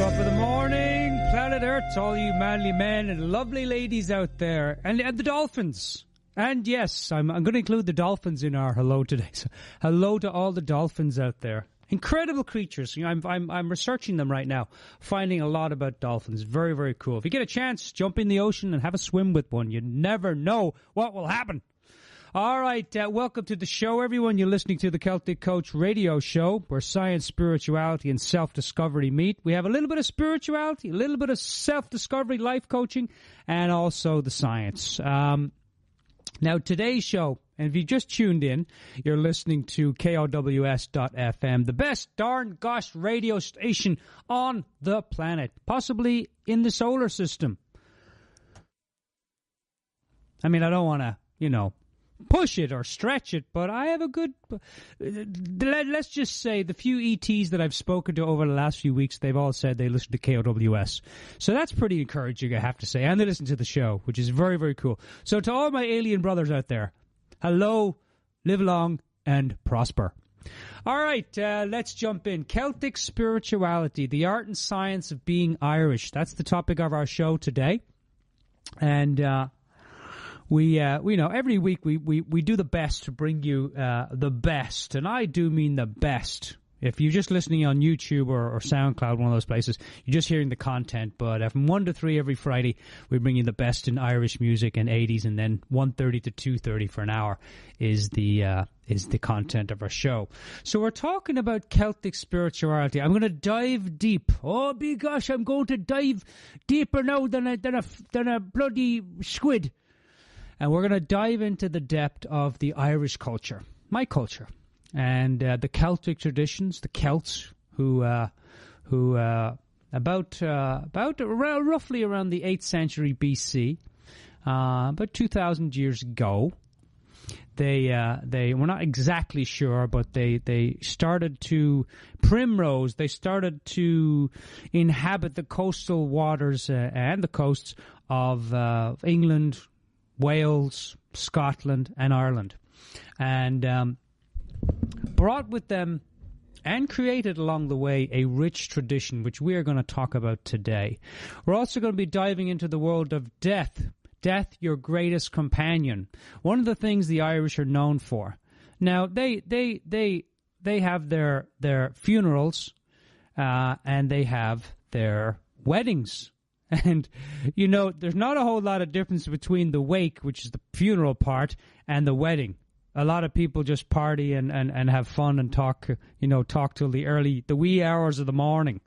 Top of the morning, planet Earth, to all you manly men and lovely ladies out there, and the dolphins. And yes, I'm going to include the dolphins in our hello today. So, hello to all the dolphins out there. Incredible creatures. You know, I'm researching them right now, finding a lot about dolphins. Very, very cool. If you get a chance, jump in the ocean and have a swim with one. You never know what will happen. All right, welcome to the show, everyone. You're listening to the Celtic Coach radio show, where science, spirituality, and self-discovery meet. We have a little bit of spirituality, a little bit of self-discovery, life coaching, and also the science. Now, today's show, and if you just tuned in, you're listening to KOWS.FM, the best darn gosh radio station on the planet, possibly in the solar system. I mean, I don't want to, push it or stretch it, but I have a good, let's just say the few ETs that I've spoken to over the last few weeks, they've all said they listen to KOWS. So that's pretty encouraging, I have to say. And they listen to the show, which is very, very cool. So to all my alien brothers out there, hello, live long, and prosper. All right, let's jump in. Celtic spirituality, the art and science of being Irish. That's the topic of our show today. And, we know every week we do the best to bring you the best, and I do mean the best. If you're just listening on YouTube or SoundCloud, one of those places, you're just hearing the content. But from 1 to 3 every Friday, we bring you the best in Irish music and 80s, and then 1:30 to 2:30 for an hour is the content of our show. So we're talking about Celtic spirituality. I'm going to dive deep. Oh, big gosh, I'm going to dive deeper now than a bloody squid. And we're going to dive into the depth of the Irish culture, my culture, and the Celtic traditions, the Celts, who roughly around the 8th century BC, about 2,000 years ago, we're not exactly sure, but they started to primrose. They started to inhabit the coastal waters and the coasts of England, Wales, Scotland, and Ireland, and brought with them and created along the way a rich tradition, which we are going to talk about today. We're also going to be diving into the world of death. Death, your greatest companion. One of the things the Irish are known for. Now, they have their funerals, and they have their weddings. And, there's not a whole lot of difference between the wake, which is the funeral part, and the wedding. A lot of people just party and have fun and talk till the wee hours of the morning.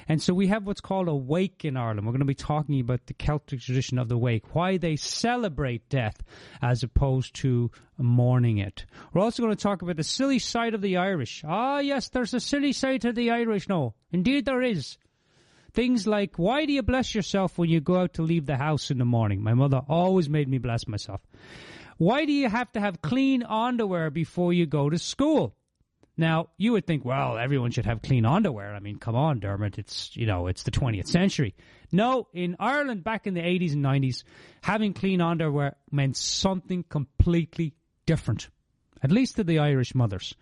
And so we have what's called a wake in Ireland. We're going to be talking about the Celtic tradition of the wake, why they celebrate death as opposed to mourning it. We're also going to talk about the silly side of the Irish. Ah, yes, there's a silly side to the Irish. No, indeed there is. Things like, why do you bless yourself when you go out to leave the house in the morning? My mother always made me bless myself. Why do you have to have clean underwear before you go to school? Now, you would think, well, everyone should have clean underwear. I mean, come on, Dermot, it's the 20th century. No, in Ireland back in the 80s and 90s, having clean underwear meant something completely different, at least to the Irish mothers.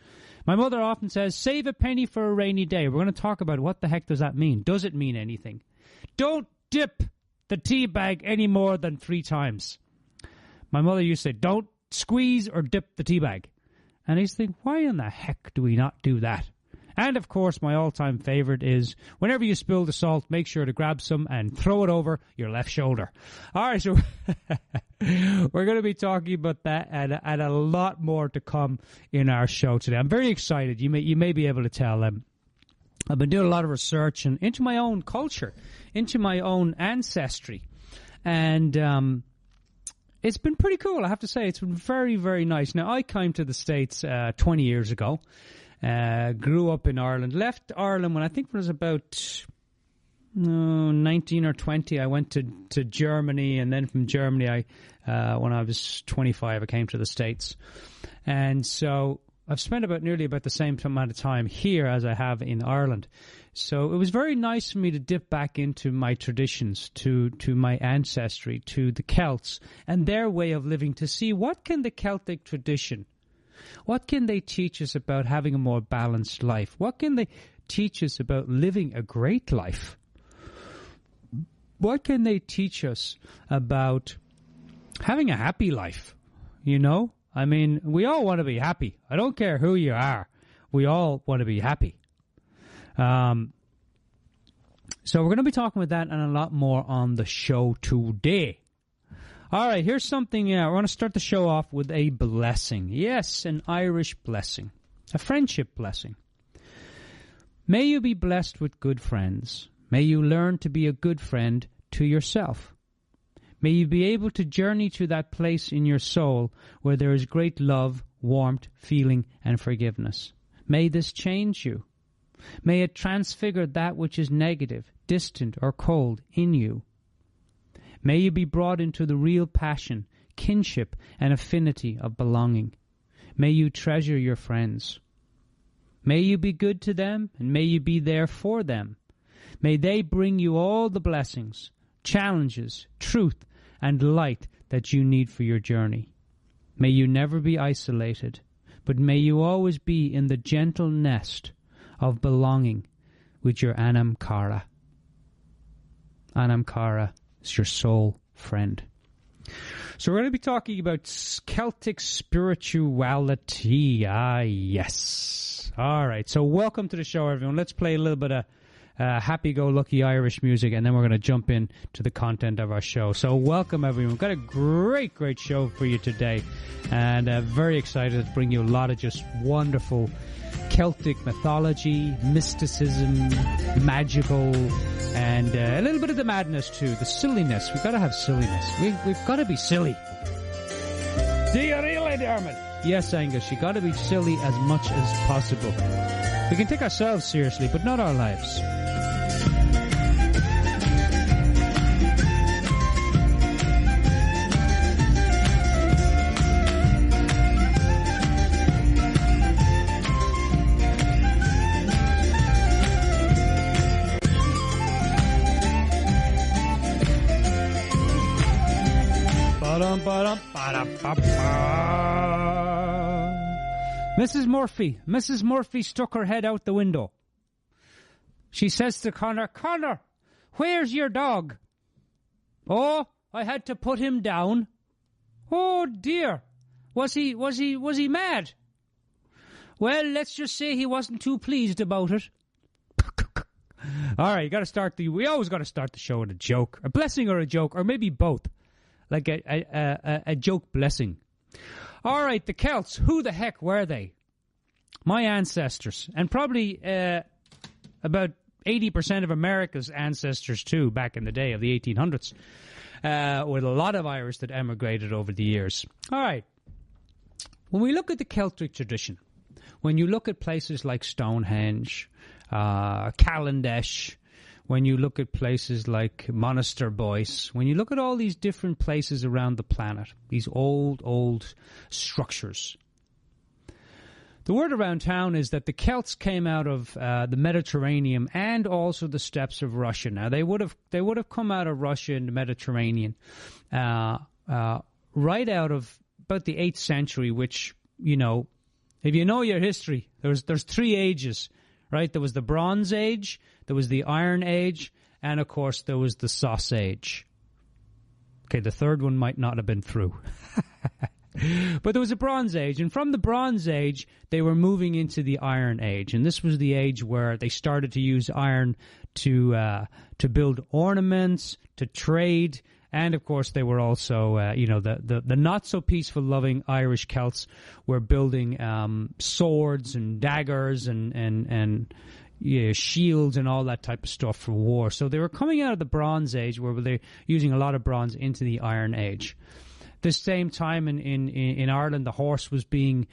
My mother often says, save a penny for a rainy day. We're going to talk about what the heck does that mean. Does it mean anything? Don't dip the tea bag any more than 3 times. My mother used to say, don't squeeze or dip the tea bag. And I used to think, why in the heck do we not do that? And, of course, my all-time favorite is whenever you spill the salt, make sure to grab some and throw it over your left shoulder. All right, so we're going to be talking about that and a lot more to come in our show today. I'm very excited. You may be able to tell. I've been doing a lot of research into my own culture, into my own ancestry. And it's been pretty cool, I have to say. It's been very, very nice. Now, I came to the States 20 years ago. Grew up in Ireland, left Ireland when I think it was about 19 or 20. I went to Germany, and then from Germany, when I was 25, I came to the States. And so I've spent nearly about the same amount of time here as I have in Ireland. So it was very nice for me to dip back into my traditions, to my ancestry, to the Celts and their way of living, to see what can the Celtic tradition, what can they teach us about having a more balanced life? What can they teach us about living a great life? What can they teach us about having a happy life? You know? I mean, we all want to be happy. I don't care who you are. We all want to be happy. So we're going to be talking about that and a lot more on the show today. All right, here's something. We're going to start the show off with a blessing. Yes, an Irish blessing. A friendship blessing. May you be blessed with good friends. May you learn to be a good friend to yourself. May you be able to journey to that place in your soul where there is great love, warmth, feeling, and forgiveness. May this change you. May it transfigure that which is negative, distant, or cold in you. May you be brought into the real passion, kinship, and affinity of belonging. May you treasure your friends. May you be good to them, and may you be there for them. May they bring you all the blessings, challenges, truth, and light that you need for your journey. May you never be isolated, but may you always be in the gentle nest of belonging with your Anam Cara. Anam Cara is your soul friend. So we're going to be talking about Celtic spirituality. Ah, yes. All right. So welcome to the show, everyone. Let's play a little bit of happy-go-lucky Irish music, and then we're going to jump in to the content of our show. So welcome, everyone. We've got a great, great show for you today, and very excited to bring you a lot of just wonderful Celtic mythology, mysticism, magical, and a little bit of the madness, too, the silliness. We've got to have silliness. We've got to be silly. Do you really, Dermot? Yes, Angus, you got to be silly as much as possible. We can take ourselves seriously, but not our lives. Mrs. Murphy stuck her head out the window. She says to Connor, "Connor, where's your dog?" "Oh, I had to put him down." "Oh dear. Was he mad?" "Well, let's just say he wasn't too pleased about it." All right, we always got to start the show with a joke, a blessing or a joke, or maybe both, like a joke blessing. All right, the Celts, who the heck were they? My ancestors, and probably about 80% of America's ancestors too, back in the day of the 1800s, with a lot of Irish that emigrated over the years. All right, when we look at the Celtic tradition, when you look at places like Stonehenge, Calendesh, when you look at places like Monaster Boyce, when you look at all these different places around the planet, these old structures, the word around town is that the Celts came out of the Mediterranean and also the steppes of Russia. Now, they would have come out of Russia and the Mediterranean right out of about the 8th century, which, you know, if you know your history, there's 3 ages, right? There was the Bronze Age, there was the Iron Age, and, of course, there was the Sauce Age. Okay, the third one might not have been through. But there was a Bronze Age, and from the Bronze Age, they were moving into the Iron Age, and this was the age where they started to use iron to build ornaments, to trade, and of course they were also, the not so peaceful, loving Irish Celts were building swords and daggers and shields and all that type of stuff for war. So they were coming out of the Bronze Age, where they were using a lot of bronze, into the Iron Age. The same time in Ireland, the horse was being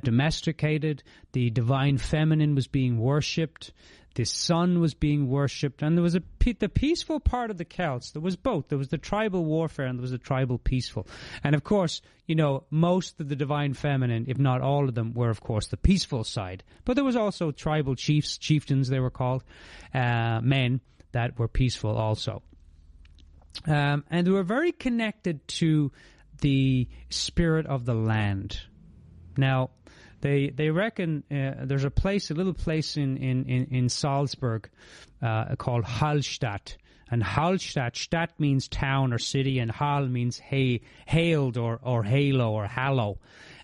domesticated, the divine feminine was being worshipped, the sun was being worshipped, and there was the peaceful part of the Celts. There was both. There was the tribal warfare and there was the tribal peaceful. And of course, you know, most of the divine feminine, if not all of them, were of course the peaceful side. But there was also tribal chieftains, they were called, men that were peaceful also. And they were very connected to the spirit of the land. Now, they reckon there's a little place in Salzburg called Hallstatt, And Hallstatt, Stadt means town or city, and Hall means hailed or halo or hallow.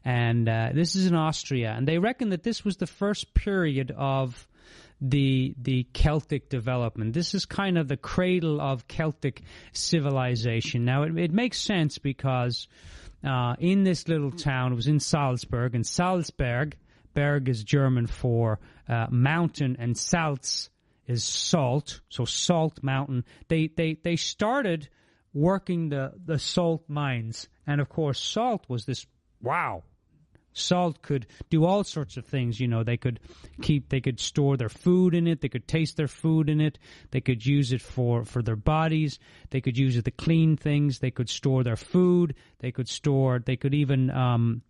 And this is in Austria. And they reckon that this was the first period of the Celtic development. This is kind of the cradle of Celtic civilization. Now, it makes sense because in this little town, it was in Salzburg, and Salzburg, Berg is German for mountain, and Salz is salt, so salt mountain. They started working the salt mines, and of course salt was this, wow, salt could do all sorts of things. You know, they could store their food in it, they could taste their food in it, they could use it for their bodies, they could use it to clean things, they could store their food, they could even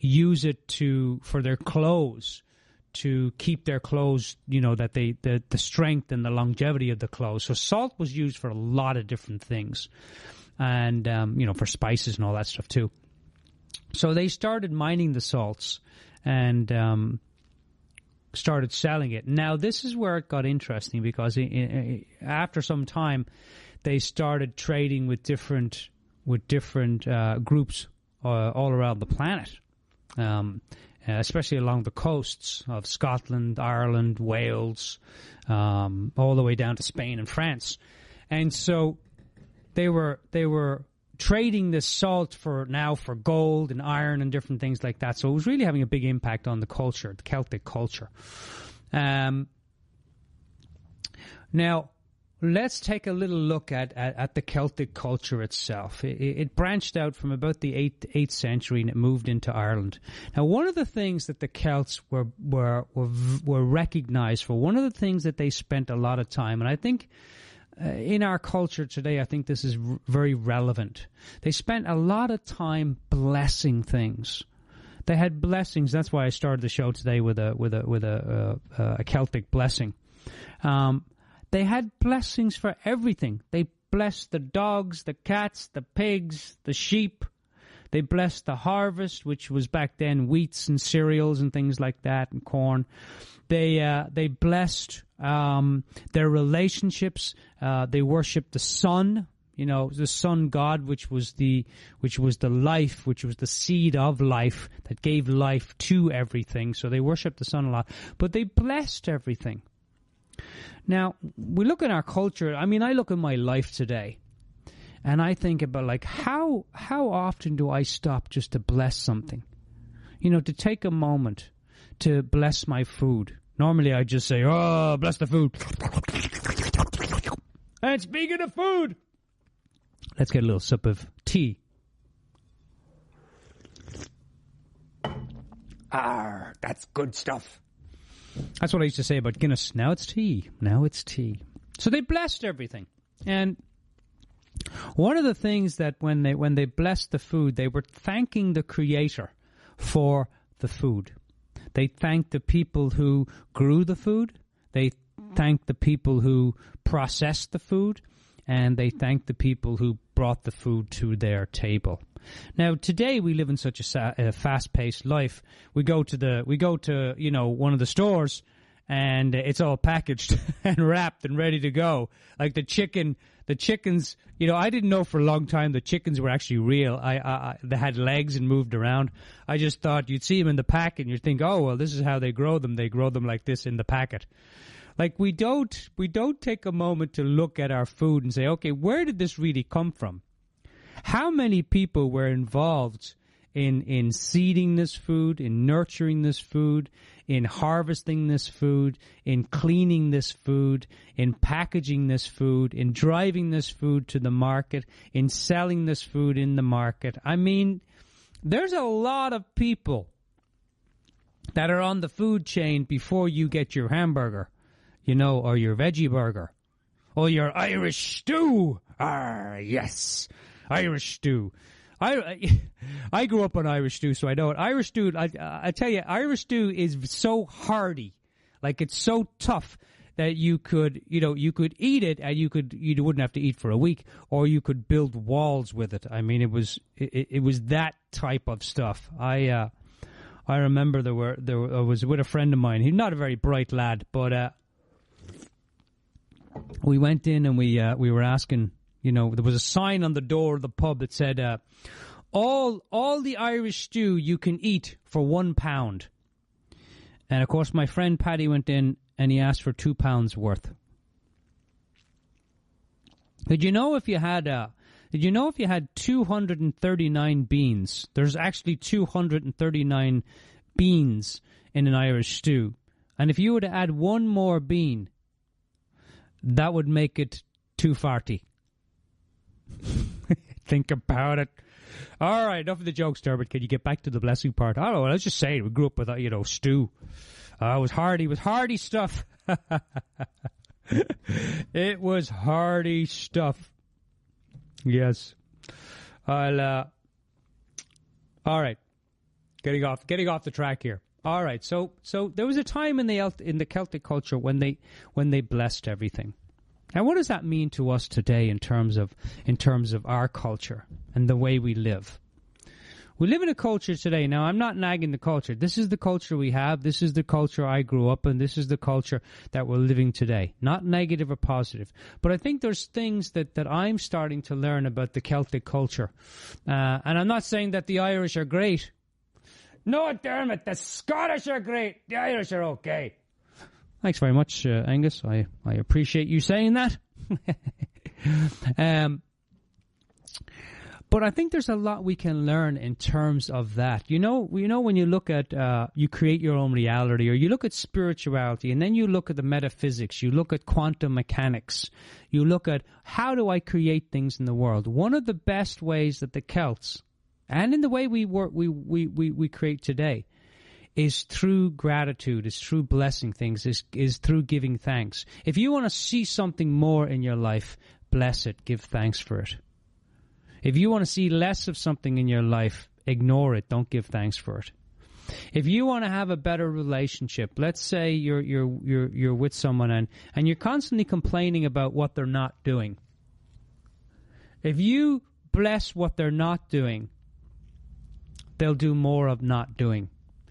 use it for their clothes, to keep their clothes, you know, that the strength and the longevity of the clothes. So salt was used for a lot of different things, and you know, for spices and all that stuff too. So they started mining the salts and started selling it. Now this is where it got interesting, because after some time they started trading with different groups all around the planet. Especially along the coasts of Scotland, Ireland, Wales, all the way down to Spain and France. And so they were trading this salt for gold and iron and different things like that. So it was really having a big impact on the culture, the Celtic culture. Now, let's take a little look at the Celtic culture itself. It branched out from about the 8th century, and it moved into Ireland. Now, one of the things that the Celts were recognized for, one of the things that they spent a lot of time, and I think in our culture today, I think this is very relevant. They spent a lot of time blessing things. They had blessings. That's why I started the show today with a Celtic blessing. They had blessings for everything. They blessed the dogs, the cats, the pigs, the sheep. They blessed the harvest, which was back then wheats and cereals and things like that, and corn. They blessed their relationships. They worshipped the sun, you know, the sun god, which was the life, which was the seed of life that gave life to everything. So they worshipped the sun a lot, but they blessed everything. Now, we look at our culture. I mean, I look at my life today, and I think about, like, how often do I stop just to bless something? You know, to take a moment to bless my food. Normally, I just say, "Oh, bless the food." And speaking of food, let's get a little sip of tea. That's good stuff. That's what I used to say about Guinness. Now it's tea. Now it's tea. So they blessed everything. And one of the things that when they blessed the food, they were thanking the Creator for the food. They thanked the people who grew the food. They thanked the people who processed the food. And they thanked the people who brought the food to their table. Now, today we live in such a fast-paced life. We go to you know, one of the stores, and it's all packaged and wrapped and ready to go. Like the chickens. You know, I didn't know for a long time the chickens were actually real. They had legs and moved around. I just thought you'd see them in the pack and you'd think, oh well, this is how they grow them. They grow them like this in the packet. Like we don't take a moment to look at our food and say, okay, where did this really come from? How many people were involved in seeding this food, in nurturing this food, in harvesting this food, in cleaning this food, in packaging this food, in driving this food to the market, in selling this food in the market? I mean, there's a lot of people that are on the food chain before you get your hamburger, you know, or your veggie burger, or your Irish stew. Yes. Irish stew. I grew up on Irish stew, so I know it. Irish stew, I tell you, Irish stew is so hearty, like it's so tough that you could eat it, and you wouldn't have to eat for a week, or you could build walls with it. I mean, it was that type of stuff. I remember I was with a friend of mine. He's not a very bright lad, but we went in and we were asking, there was a sign on the door of the pub that said, all the Irish stew you can eat for £1. And of course, my friend Paddy went in and he asked for £2 worth. Did you know if you had 239 beans, there's actually 239 beans in an Irish stew. And if you were to add one more bean, that would make it 240. Think about it. All right, enough of the jokes, Dermot. Can you get back to the blessing part? Oh, well, let's just say we grew up with, stew. It was hearty stuff. It was hearty stuff. Yes. All right. Getting off the track here. All right. So there was a time in the Celtic culture when they blessed everything. Now, what does that mean to us today in terms of our culture and the way we live? We live in a culture today. Now, I'm not nagging the culture. This is the culture we have. This is the culture I grew up in. This is the culture that we're living today. Not negative or positive. But I think there's things that I'm starting to learn about the Celtic culture. And I'm not saying that the Irish are great. No, Dermot, the Scottish are great. The Irish are okay. Thanks very much, Angus. I appreciate you saying that. But I think there's a lot we can learn in terms of that. When you look at, you create your own reality, or you look at spirituality, and then you look at the metaphysics, you look at quantum mechanics, you look at how do I create things in the world. One of the best ways that the Celts, and in the way we work, we create today, is through gratitude, is through blessing things, is through giving thanks. If you want to see something more in your life, bless it, give thanks for it. If you want to see less of something in your life, ignore it, don't give thanks for it. If you want to have a better relationship, let's say you're with someone and you're constantly complaining about what they're not doing. If you bless what they're not doing, they'll do more of not doing.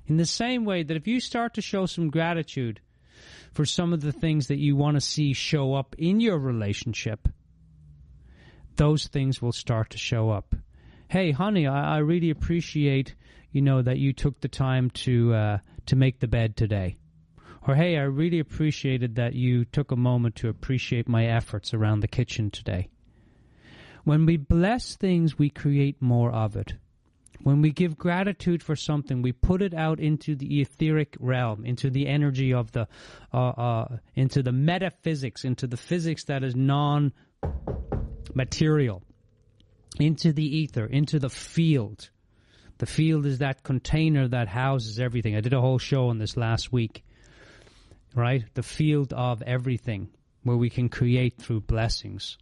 In the same way that if you start to show some gratitude for some of the things that you want to see show up in your relationship, those things will start to show up. Hey, honey, I really appreciate, that you took the time to make the bed today. Or, hey, I really appreciated that you took a moment to appreciate my efforts around the kitchen today. When we bless things, we create more of it. When we give gratitude for something, we put it out into the etheric realm, into the energy of into the metaphysics, into the physics that is non-material, into the ether, into the field. The field is that container that houses everything. I did a whole show on this last week, right? The field of everything, where we can create through blessings.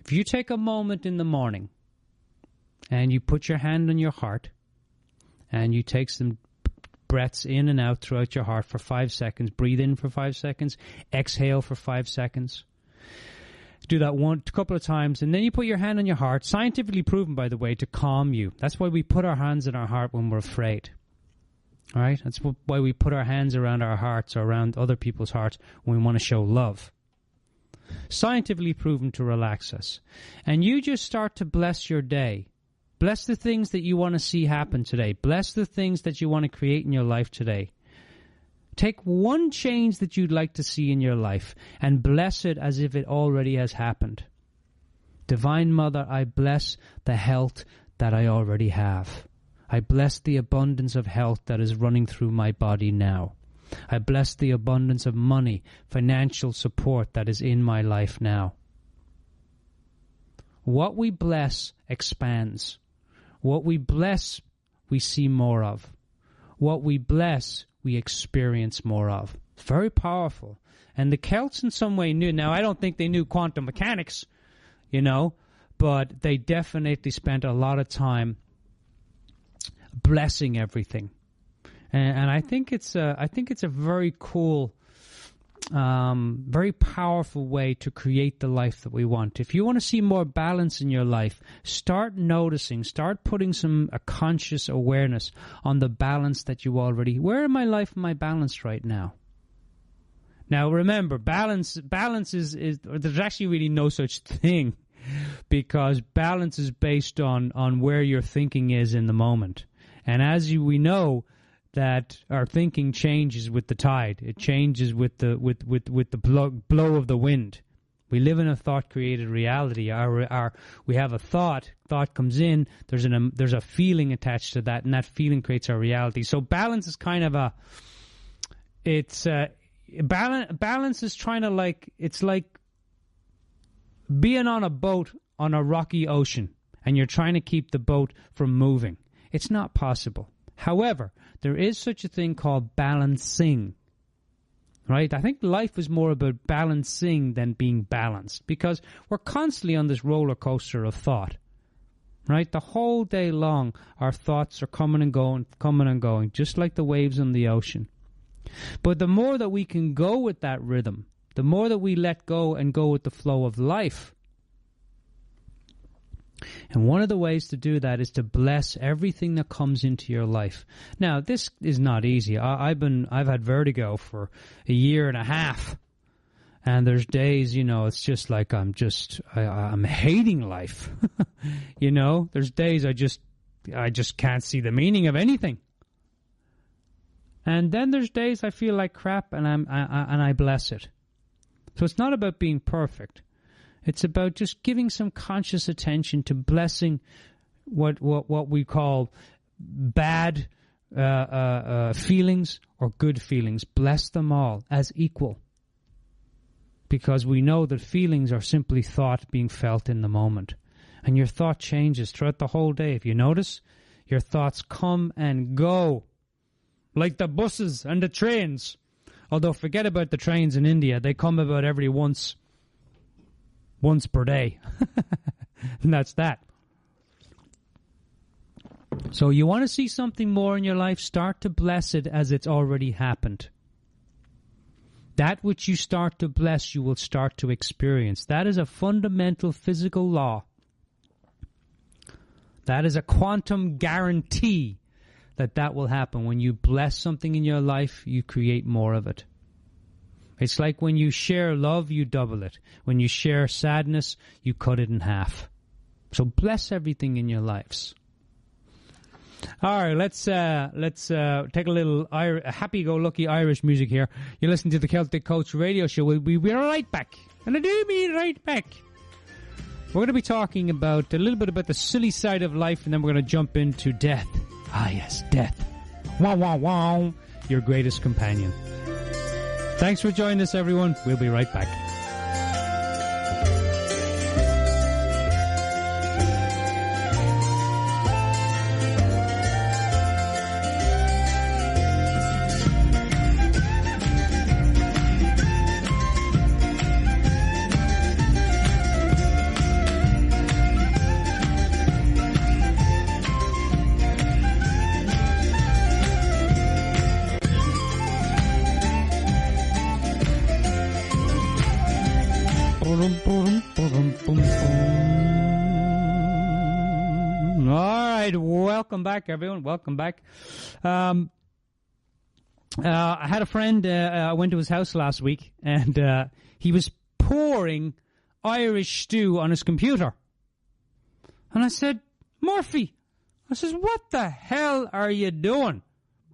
If you take a moment in the morning, and you put your hand on your heart, and you take some breaths in and out throughout your heart for 5 seconds. Breathe in for 5 seconds. Exhale for 5 seconds. Do that a couple of times, and then you put your hand on your heart. Scientifically proven, by the way, to calm you. That's why we put our hands on our heart when we're afraid. All right? That's why we put our hands around our hearts or around other people's hearts when we want to show love. Scientifically proven to relax us. And you just start to bless your day. Bless the things that you want to see happen today. Bless the things that you want to create in your life today. Take one change that you'd like to see in your life and bless it as if it already has happened. Divine Mother, I bless the health that I already have. I bless the abundance of health that is running through my body now. I bless the abundance of money, financial support that is in my life now. What we bless expands. What we bless, we see more of. What we bless, we experience more of. It's very powerful. And the Celts in some way knew. Now, I don't think they knew quantum mechanics, but they definitely spent a lot of time blessing everything. And I think it's a very cool, very powerful way to create the life that we want. If you want to see more balance in your life, start noticing, start putting a conscious awareness on the balance that you already. Where in my life am I balanced right now? Now, remember, balance is there's actually really no such thing, because balance is based on where your thinking is in the moment. And we know that our thinking changes with the tide. It changes with the blow of the wind. We live in a thought-created reality. We have a thought. Thought comes in. There's a feeling attached to that, and that feeling creates our reality. So balance is kind of balance is trying to it's like being on a boat on a rocky ocean, and you're trying to keep the boat from moving. It's not possible. However, there is such a thing called balancing. Right? I think life is more about balancing than being balanced, because we're constantly on this roller coaster of thought. Right? The whole day long, our thoughts are coming and going, just like the waves on the ocean. But the more that we can go with that rhythm, the more that we let go and go with the flow of life. And one of the ways to do that is to bless everything that comes into your life. Now, this is not easy. I've had vertigo for a year and a half, and there's days, it's just like I'm hating life. There's days I just can't see the meaning of anything. And then there's days I feel like crap, and I bless it. So it's not about being perfect. It's about just giving some conscious attention to blessing what we call bad feelings or good feelings. Bless them all as equal. Because we know that feelings are simply thought being felt in the moment. And your thought changes throughout the whole day. If you notice, your thoughts come and go. Like the buses and the trains. Although forget about the trains in India. They come about every once per day. And that's that. So you want to see something more in your life, start to bless it as it's already happened. That which you start to bless, you will start to experience. That is a fundamental physical law. That is a quantum guarantee that will happen. When you bless something in your life, you create more of it. It's like when you share love, you double it. When you share sadness, you cut it in half. So bless everything in your lives. All right, let's take a little happy-go-lucky Irish music here. You listen to the Celtic Coach radio show. We'll be right back. And I do be right back. We're going to be talking about a little bit about the silly side of life, and then we're going to jump into death. Ah, yes, death. Wow, wow, wow. Your greatest companion. Thanks for joining us, everyone. We'll be right back. Welcome back, everyone. Welcome back. I had a friend, I went to his house last week, and he was pouring Irish stew on his computer. And I said, Murphy, I says, what the hell are you doing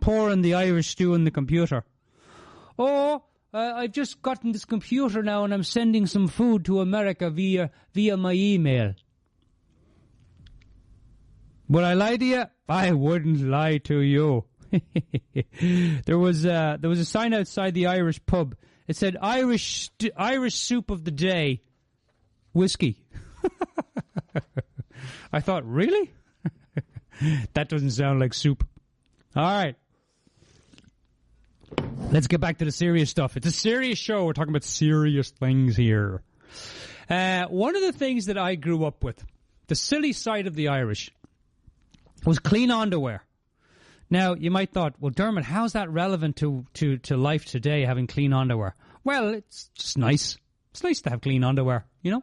pouring the Irish stew on the computer? Oh, I've just gotten this computer now, and I'm sending some food to America via my email. Would I lie to you? I wouldn't lie to you. There was a sign outside the Irish pub. It said Irish soup of the day, whiskey. I thought, really? That doesn't sound like soup. All right. Let's get back to the serious stuff. It's a serious show. We're talking about serious things here. One of the things that I grew up with, the silly side of the Irish, was clean underwear. Now, you might thought, well, Dermot, how's that relevant to life today, having clean underwear? Well, it's just nice. It's nice to have clean underwear, you know?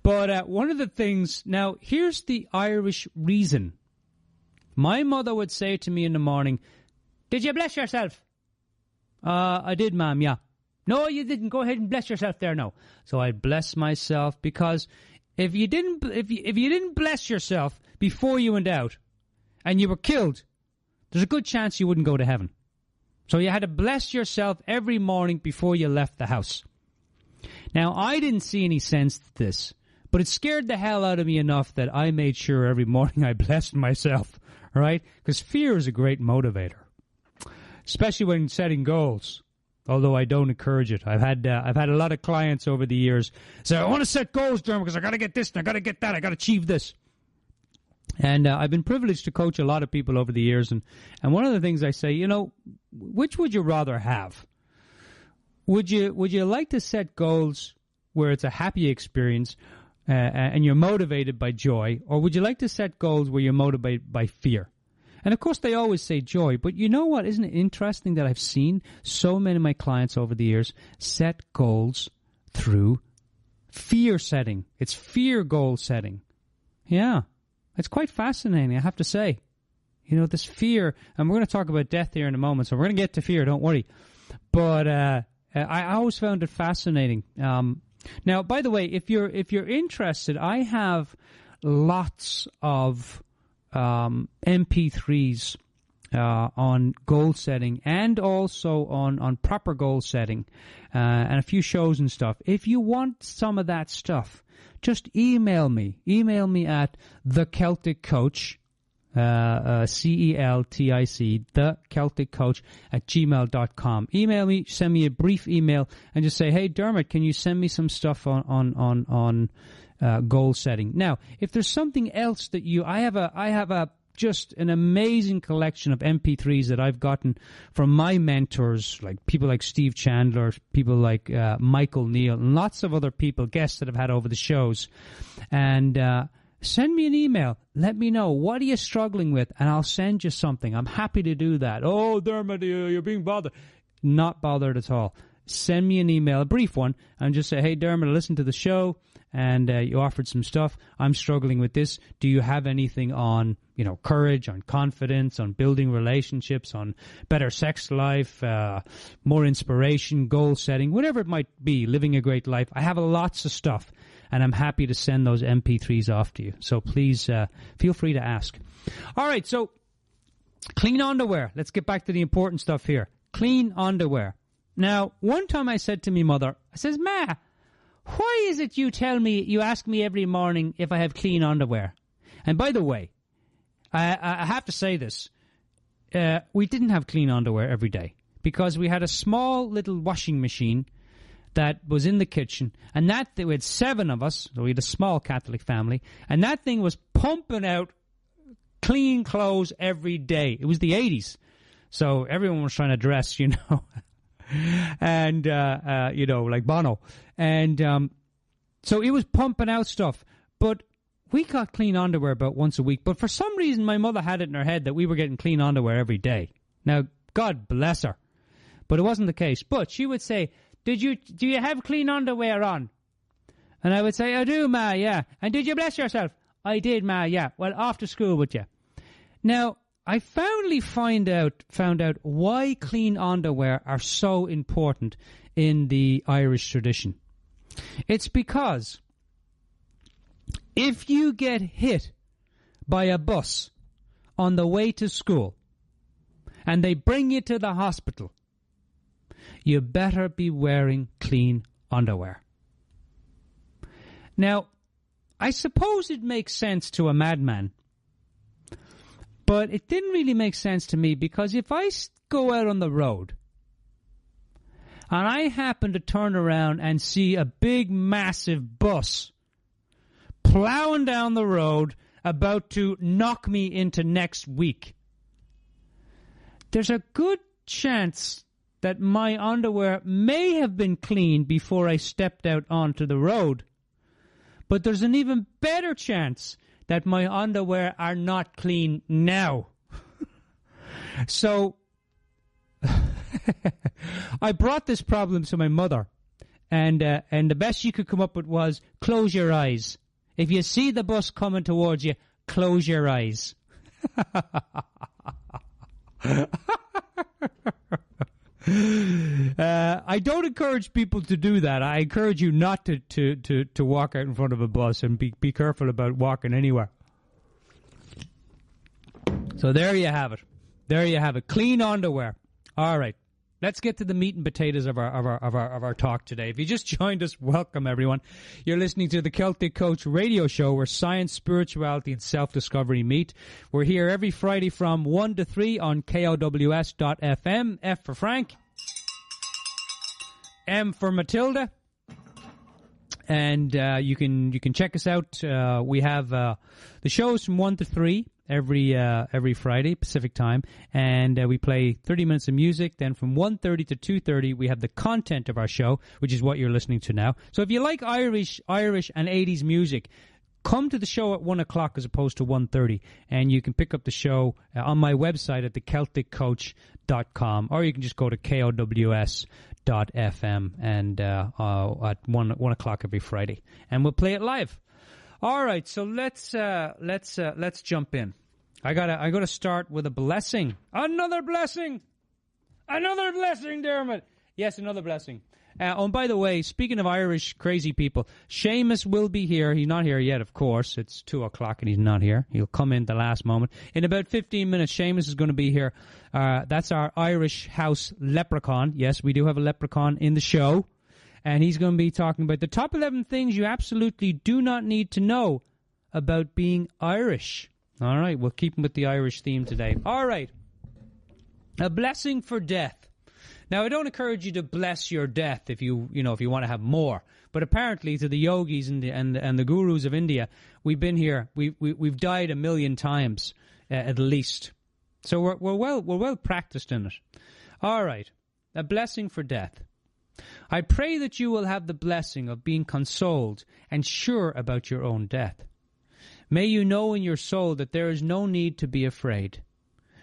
But one of the things... Now, here's the Irish reason. My mother would say to me in the morning, did you bless yourself? I did, ma'am, yeah. No, you didn't. Go ahead and bless yourself there now. So I bless myself, because if you didn't bless yourself before you went out and you were killed, there's a good chance you wouldn't go to heaven. So you had to bless yourself every morning before you left the house. Now, I didn't see any sense to this, but it scared the hell out of me enough that I made sure every morning I blessed myself, right? Because fear is a great motivator, especially when setting goals. Although I don't encourage it. I've had a lot of clients over the years say, I want to set goals, Dermot, because I got to get this and I got to get that. I got to achieve this. And I've been privileged to coach a lot of people over the years. And one of the things I say, which would you rather have? Would you like to set goals where it's a happy experience and you're motivated by joy? Or would you like to set goals where you're motivated by fear? And, of course, they always say joy. But you know what? Isn't it interesting that I've seen so many of my clients over the years set goals through fear setting? It's fear goal setting. Yeah. It's quite fascinating, I have to say. This fear, and we're going to talk about death here in a moment, so we're going to get to fear, don't worry. But I always found it fascinating. Now, by the way, if you're interested, I have lots of MP3s on goal setting and also on proper goal setting and a few shows and stuff. If you want some of that stuff, just email me. Email me at the Celtic Coach, CELTIC, the Celtic Coach @gmail.com. Email me, send me a brief email, and just say, hey, Dermot, can you send me some stuff on goal setting? Now, if there's something else that I have just an amazing collection of MP3s that I've gotten from my mentors, like people like Steve Chandler, people like Michael Neal, and lots of other people, guests that I've had over the shows. And send me an email. Let me know, what are you struggling with, and I'll send you something. I'm happy to do that. Oh, Dermot, you're being bothered. Not bothered at all. Send me an email, a brief one, and just say, hey, Dermot, I listened to the show, and you offered some stuff. I'm struggling with this. Do you have anything on, courage, on confidence, on building relationships, on better sex life, more inspiration, goal setting, whatever it might be, living a great life? I have lots of stuff, and I'm happy to send those MP3s off to you. So please feel free to ask. All right, so clean underwear. Let's get back to the important stuff here. Clean underwear. Now, one time I said to me mother, I says, Ma, why is it you ask me every morning if I have clean underwear? And by the way, I have to say this. We didn't have clean underwear every day because we had a small little washing machine that was in the kitchen, and we had 7 of us, so we had a small Catholic family, and that thing was pumping out clean clothes every day. It was the 80s, so everyone was trying to dress, and, like Bono. And so it was pumping out stuff. But we got clean underwear about once a week. But for some reason, my mother had it in her head that we were getting clean underwear every day. Now, God bless her. But it wasn't the case. But she would say, do you have clean underwear on? And I would say, I do, Ma, yeah. And did you bless yourself? I did, Ma, yeah. Well, off to school with you. Now, I finally found out why clean underwear are so important in the Irish tradition. It's because if you get hit by a bus on the way to school and they bring you to the hospital, you better be wearing clean underwear. Now, I suppose it makes sense to a madman, but it didn't really make sense to me, because if I go out on the road and I happen to turn around and see a big, massive bus plowing down the road about to knock me into next week, there's a good chance that my underwear may have been clean before I stepped out onto the road. But there's an even better chance that my underwear are not clean now. So I brought this problem to my mother, and the best she could come up with was, close your eyes. If you see the bus coming towards you, close your eyes. I don't encourage people to do that. I encourage you not to walk out in front of a bus, and be careful about walking anywhere. So there you have it. There you have it. Clean underwear. All right. Let's get to the meat and potatoes of our talk today. If you just joined us, welcome everyone. You're listening to the Celtic Coach radio show, where science, spirituality, and self-discovery meet. We're here every Friday from 1 to 3 on KOWS.FM. F for Frank, M for Matilda, and you can check us out. We have the shows from 1 to 3. Every Friday, Pacific time, and we play 30 minutes of music. Then from 1:30 to 2:30, we have the content of our show, which is what you're listening to now. So if you like Irish and 80s music, come to the show at 1 o'clock as opposed to 1:30, and you can pick up the show on my website at thecelticcoach.com, or you can just go to KOWS.FM and at 1 o'clock every Friday, and we'll play it live. All right, so let's jump in. I gotta start with a blessing. Another blessing, Dermot. Yes, another blessing. And by the way, speaking of Irish crazy people, Seamus will be here. He's not here yet, of course. It's 2 o'clock and he's not here. He'll come in the last moment. In about 15 minutes, Seamus is going to be here. That's our Irish house leprechaun. Yes, we do have a leprechaun in the show. And he's going to be talking about the top 11 things you absolutely do not need to know about being Irish. All right, we'll keep him with the Irish theme today. All right, a blessing for death. Now, I don't encourage you to bless your death if you want to have more. But apparently, to the yogis and the gurus of India, we've been here. We've died 1 million times at least. So we're well practiced in it. All right, a blessing for death. I pray that you will have the blessing of being consoled and sure about your own death. May you know in your soul that there is no need to be afraid.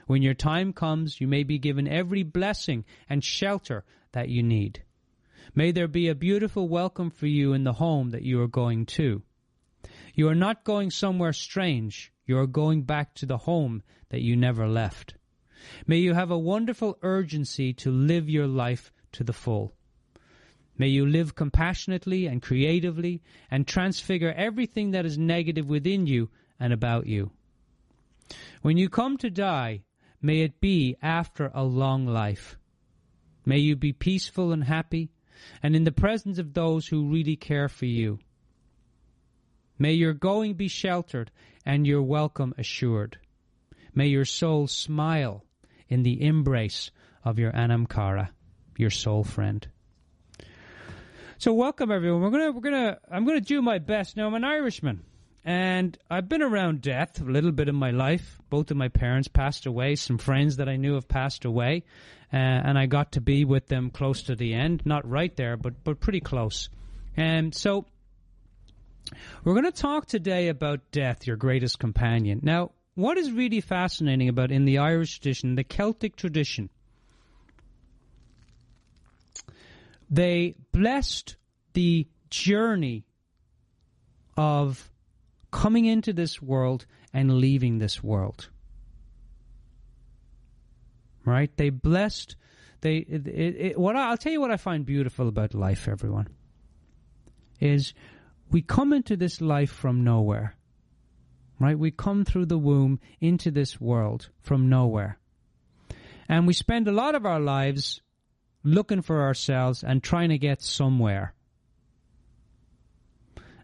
When your time comes, you may be given every blessing and shelter that you need. May there be a beautiful welcome for you in the home that you are going to. You are not going somewhere strange. You are going back to the home that you never left. May you have a wonderful urgency to live your life to the full. May you live compassionately and creatively and transfigure everything that is negative within you and about you. When you come to die, may it be after a long life. May you be peaceful and happy and in the presence of those who really care for you. May your going be sheltered and your welcome assured. May your soul smile in the embrace of your Anamkara, your soul friend. So welcome everyone. I'm gonna do my best. Now I'm an Irishman, and I've been around death a little bit in my life. Both of my parents passed away. Some friends that I knew have passed away, and I got to be with them close to the end. Not right there, but pretty close. And so we're going to talk today about death, your greatest companion. Now, what is really fascinating about in the Irish tradition, the Celtic tradition, they blessed the journey of coming into this world and leaving this world. Right? They blessed. I'll tell you what I find beautiful about life, everyone, is we come into this life from nowhere. Right? We come through the womb into this world from nowhere. And we spend a lot of our lives looking for ourselves and trying to get somewhere.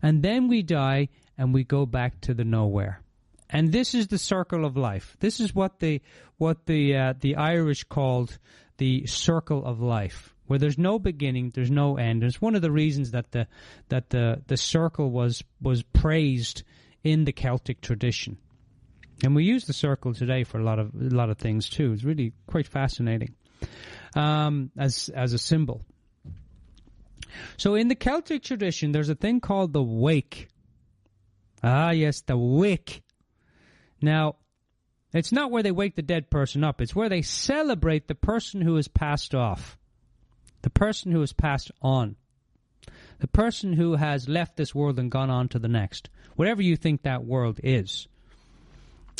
And then we die and we go back to the nowhere. And this is the circle of life. This is what the Irish called the circle of life, where there's no beginning, there's no end. It's one of the reasons that the circle was praised in the Celtic tradition. And we use the circle today for a lot of things too. It's really quite fascinating. As a symbol. So in the Celtic tradition, there's a thing called the wake. Ah, yes, the wake. Now, it's not where they wake the dead person up. It's where they celebrate the person who has passed off, the person who has passed on, the person who has left this world and gone on to the next, whatever you think that world is.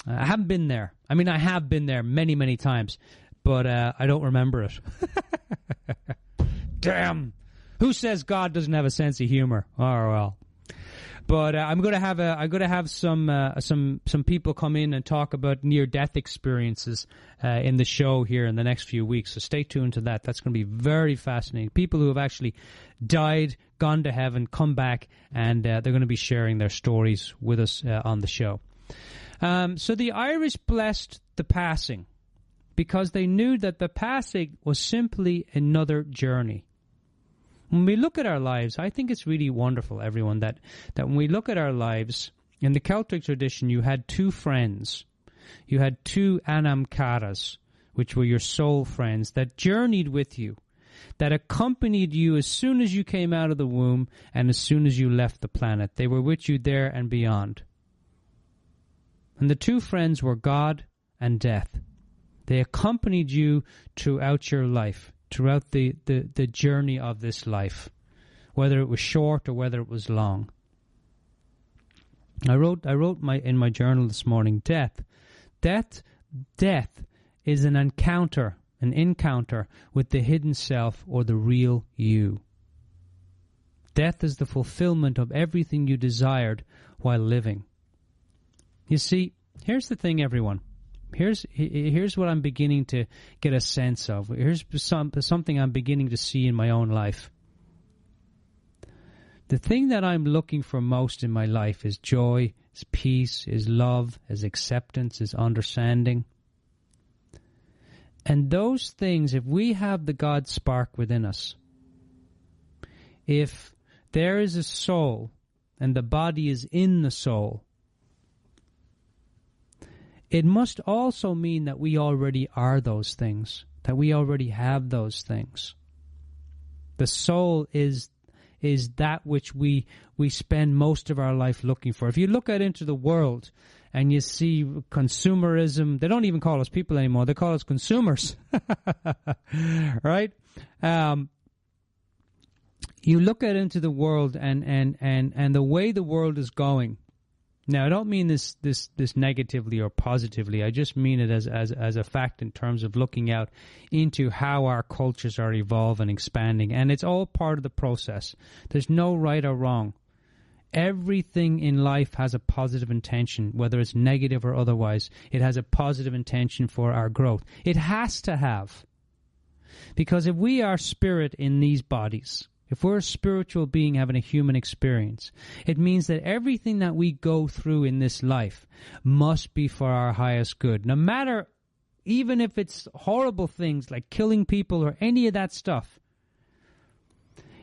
I haven't been there. I mean, I have been there many, many times. but I don't remember it. Damn. Who says God doesn't have a sense of humor? Oh, well. But I'm going to have some people come in and talk about near-death experiences in the show here in the next few weeks. So stay tuned to that. That's going to be very fascinating. People who have actually died, gone to heaven, come back, and they're going to be sharing their stories with us on the show. So the Irish blessed the passing because they knew that the passing was simply another journey. When we look at our lives, I think it's really wonderful, everyone, that when we look at our lives, in the Celtic tradition, you had two friends. You had two anamcaras, which were your soul friends, that journeyed with you, that accompanied you as soon as you came out of the womb and as soon as you left the planet. They were with you there and beyond. And the two friends were God and death. They accompanied you throughout your life, throughout the journey of this life, whether it was short or whether it was long. I wrote in my journal this morning, death is an encounter with the hidden self or the real you. Death is the fulfillment of everything you desired while living. You see, here's the thing, everyone. Here's what I'm beginning to get a sense of. Here's something I'm beginning to see in my own life. The thing that I'm looking for most in my life is joy, is peace, is love, is acceptance, is understanding. And those things, if we have the God spark within us, if there is a soul and the body is in the soul, it must also mean that we already are those things, that we already have those things. The soul is that which we spend most of our life looking for. If you look out into the world and you see consumerism, they don't even call us people anymore, they call us consumers. Right? You look out into the world and the way the world is going. Now, I don't mean this negatively or positively. I just mean it as a fact in terms of looking out into how our cultures are evolving, expanding, and it's all part of the process. There's no right or wrong. Everything in life has a positive intention, whether it's negative or otherwise. It has a positive intention for our growth. It has to have. Because if we are spirit in these bodies, if we're a spiritual being having a human experience, it means that everything that we go through in this life must be for our highest good. No matter, even if it's horrible things like killing people or any of that stuff,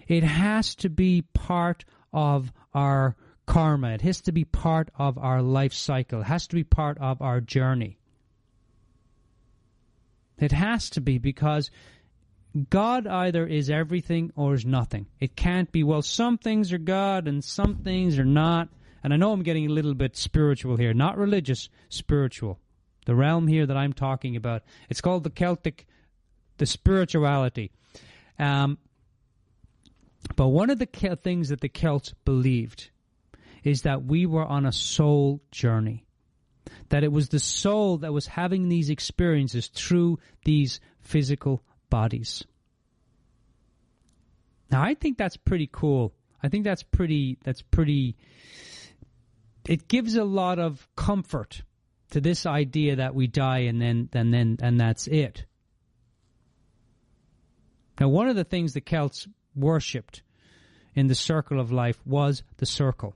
it has to be part of our karma. It has to be part of our life cycle. It has to be part of our journey. It has to be, because God either is everything or is nothing. It can't be, well, some things are God and some things are not. And I know I'm getting a little bit spiritual here, not religious, spiritual. The realm here that I'm talking about, it's called the Celtic, the spirituality. But one of the things that the Celts believed is that we were on a soul journey. That it was the soul that was having these experiences through these physical bodies. Now, I think that's pretty cool. I think that's pretty, it gives a lot of comfort to this idea that we die and that's it. Now, one of the things the Celts worshipped in the circle of life was the circle.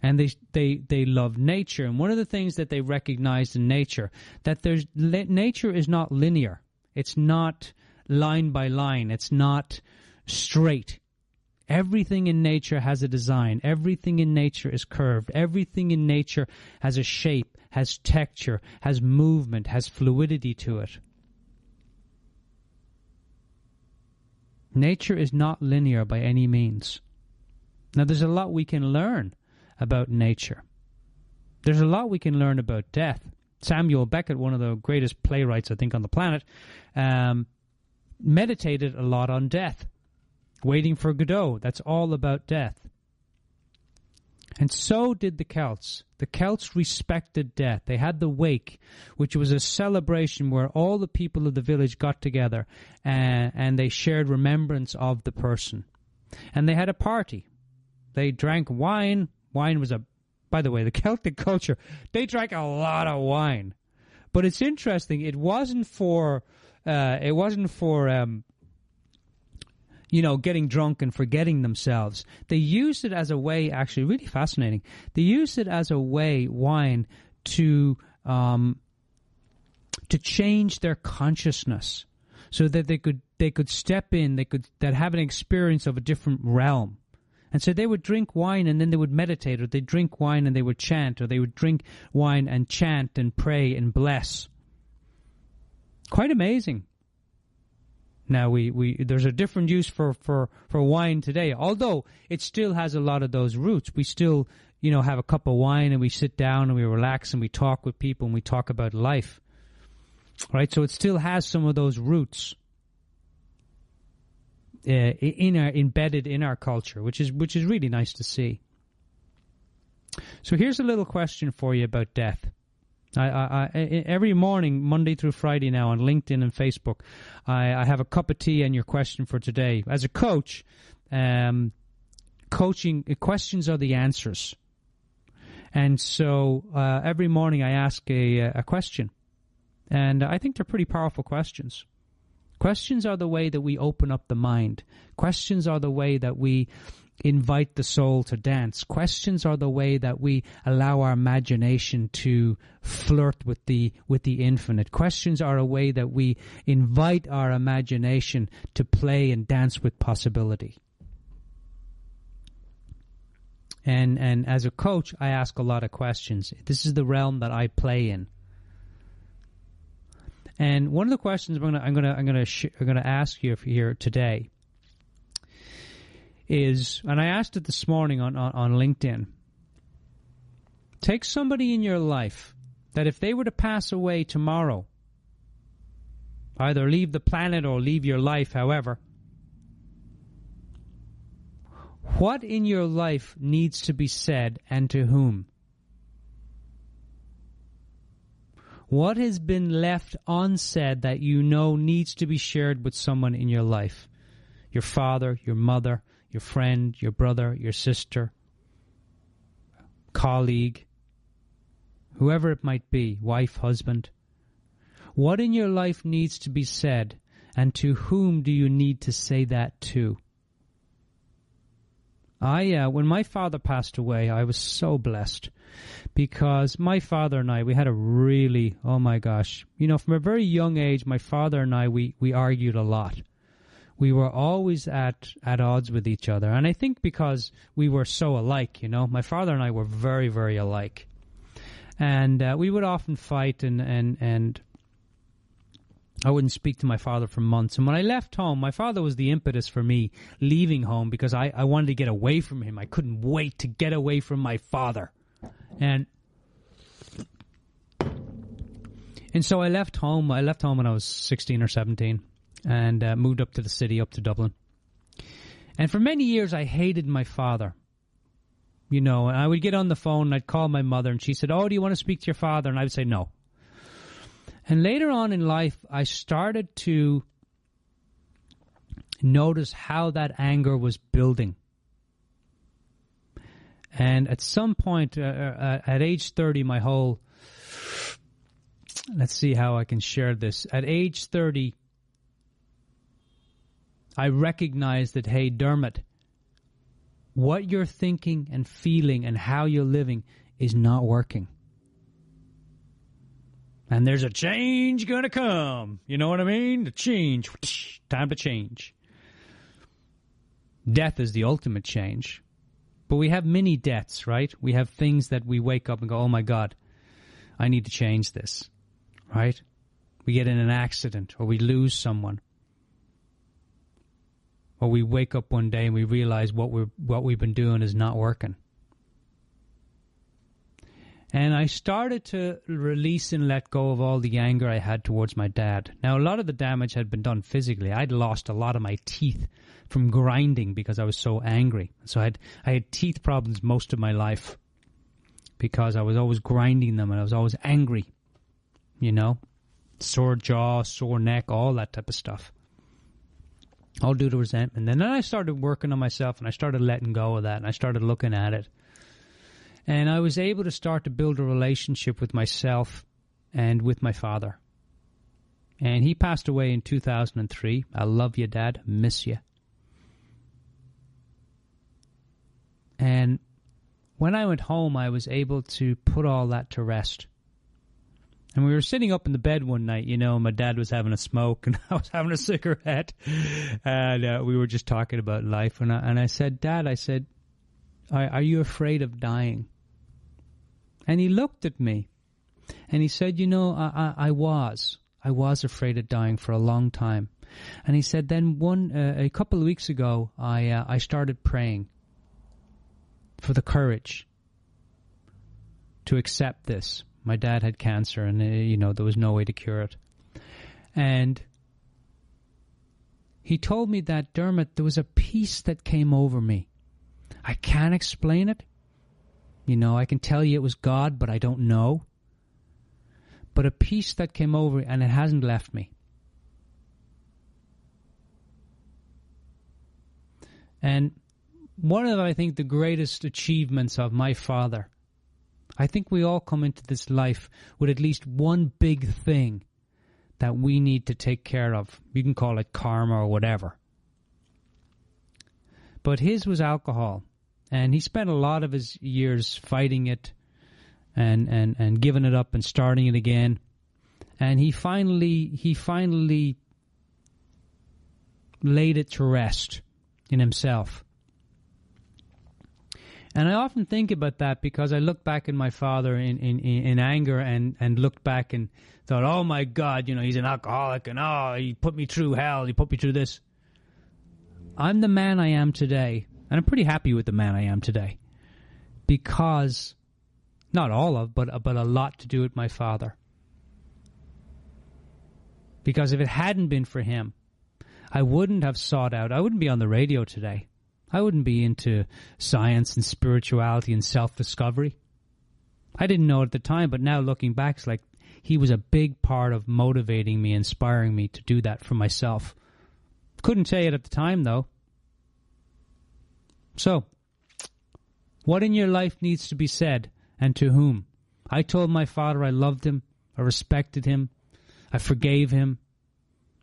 And they loved nature. And one of the things that they recognized in nature, that nature is not linear. It's not line by line. It's not straight. Everything in nature has a design. Everything in nature is curved. Everything in nature has a shape, has texture, has movement, has fluidity to it. Nature is not linear by any means. Now, there's a lot we can learn about nature. There's a lot we can learn about death. Samuel Beckett, one of the greatest playwrights, I think, on the planet, meditated a lot on death. Waiting for Godot, that's all about death. And so did the Celts. The Celts respected death. They had the wake, which was a celebration where all the people of the village got together and they shared remembrance of the person. And they had a party. They drank wine. Wine was by the way, the Celtic culture, they drank a lot of wine. But it's interesting. It wasn't for getting drunk and forgetting themselves. They used it as a way, actually, really fascinating. They used it as a way, wine, to change their consciousness, so that they could step in, they'd have an experience of a different realm. And so they would drink wine and then they would meditate, or they'd drink wine and they would chant, or they would drink wine and chant and pray and bless. Quite amazing. Now, there's a different use for wine today, although it still has a lot of those roots. We still, have a cup of wine and we sit down and we relax and we talk with people and we talk about life, right? So it still has some of those roots embedded in our culture, which is really nice to see. So here's a little question for you about death. I every morning, Monday through Friday now, on LinkedIn and Facebook, I have a cup of tea and your question for today. As a coach, coaching questions are the answers, and so every morning I ask a question, and I think they're pretty powerful questions. Questions are the way that we open up the mind. Questions are the way that we invite the soul to dance. Questions are the way that we allow our imagination to flirt with the infinite. Questions are a way that we invite our imagination to play and dance with possibility. And as a coach, I ask a lot of questions. This is the realm that I play in. And one of the questions I'm going to ask you here today is, and I asked it this morning on LinkedIn. Take somebody in your life that if they were to pass away tomorrow, either leave the planet or leave your life, however, what in your life needs to be said and to whom? What has been left unsaid that you know needs to be shared with someone in your life? Your father, your mother, your friend, your brother, your sister, colleague, whoever it might be, wife, husband. What in your life needs to be said, and to whom do you need to say that to? When my father passed away, I was so blessed, because my father and I, we had a really, oh my gosh, from a very young age, my father and I, we argued a lot. We were always at odds with each other. And I think because we were so alike, my father and I were very, very alike. And we would often fight, and I wouldn't speak to my father for months. And when I left home, my father was the impetus for me leaving home, because I wanted to get away from him. I couldn't wait to get away from my father. And so I left home. I left home when I was 16 or 17 and moved up to the city, up to Dublin. And for many years, I hated my father. And I would get on the phone and I'd call my mother, and she said, "Oh, do you want to speak to your father?" And I would say no. And later on in life, I started to notice how that anger was building. And at some point, at age 30, let's see how I can share this. At age 30, I recognized that, hey, Dermot, what you're thinking and feeling and how you're living is not working. And there's a change going to come. You know what I mean? The change. Time to change. Death is the ultimate change. But we have mini deaths, right? We have things that we wake up and go, oh my God, I need to change this, right? We get in an accident, or we lose someone. Or we wake up one day and we realize what we've been doing is not working. And I started to release and let go of all the anger I had towards my dad. Now, a lot of the damage had been done physically. I'd lost a lot of my teeth from grinding because I was so angry. So I had teeth problems most of my life because I was always grinding them and I was always angry. You know? Sore jaw, sore neck, all that type of stuff. All due to resentment. And then I started working on myself and I started letting go of that and I started looking at it. And I was able to start to build a relationship with myself and with my father. And he passed away in 2003. I love you, Dad. Miss you. And when I went home, I was able to put all that to rest. And we were sitting up in the bed one night, you know, my dad was having a smoke and I was having a cigarette. And we were just talking about life. And I said, Dad, I said, are you afraid of dying? And he looked at me and he said, you know, I was afraid of dying for a long time. And he said, then a couple of weeks ago, I started praying for the courage to accept this. My dad had cancer and, you know, there was no way to cure it. And he told me that, Dermot, there was a peace that came over me. I can't explain it. You know, I can tell you it was God, but I don't know. But a peace that came over and it hasn't left me. And one of, I think, the greatest achievements of my father, I think we all come into this life with at least one big thing that we need to take care of. You can call it karma or whatever. But his was alcohol. And he spent a lot of his years fighting it and giving it up and starting it again. And he finally laid it to rest in himself. And I often think about that because I look back at my father in anger and looked back and thought, oh my God, you know, he's an alcoholic and oh, he put me through hell, he put me through this. I'm the man I am today. And I'm pretty happy with the man I am today. Because, not all of, but a lot to do with my father. Because if it hadn't been for him, I wouldn't have sought out, I wouldn't be on the radio today. I wouldn't be into science and spirituality and self-discovery. I didn't know it at the time, but now looking back, it's like he was a big part of motivating me, inspiring me to do that for myself. Couldn't say it at the time, though. So, what in your life needs to be said, and to whom? I told my father I loved him, I respected him, I forgave him,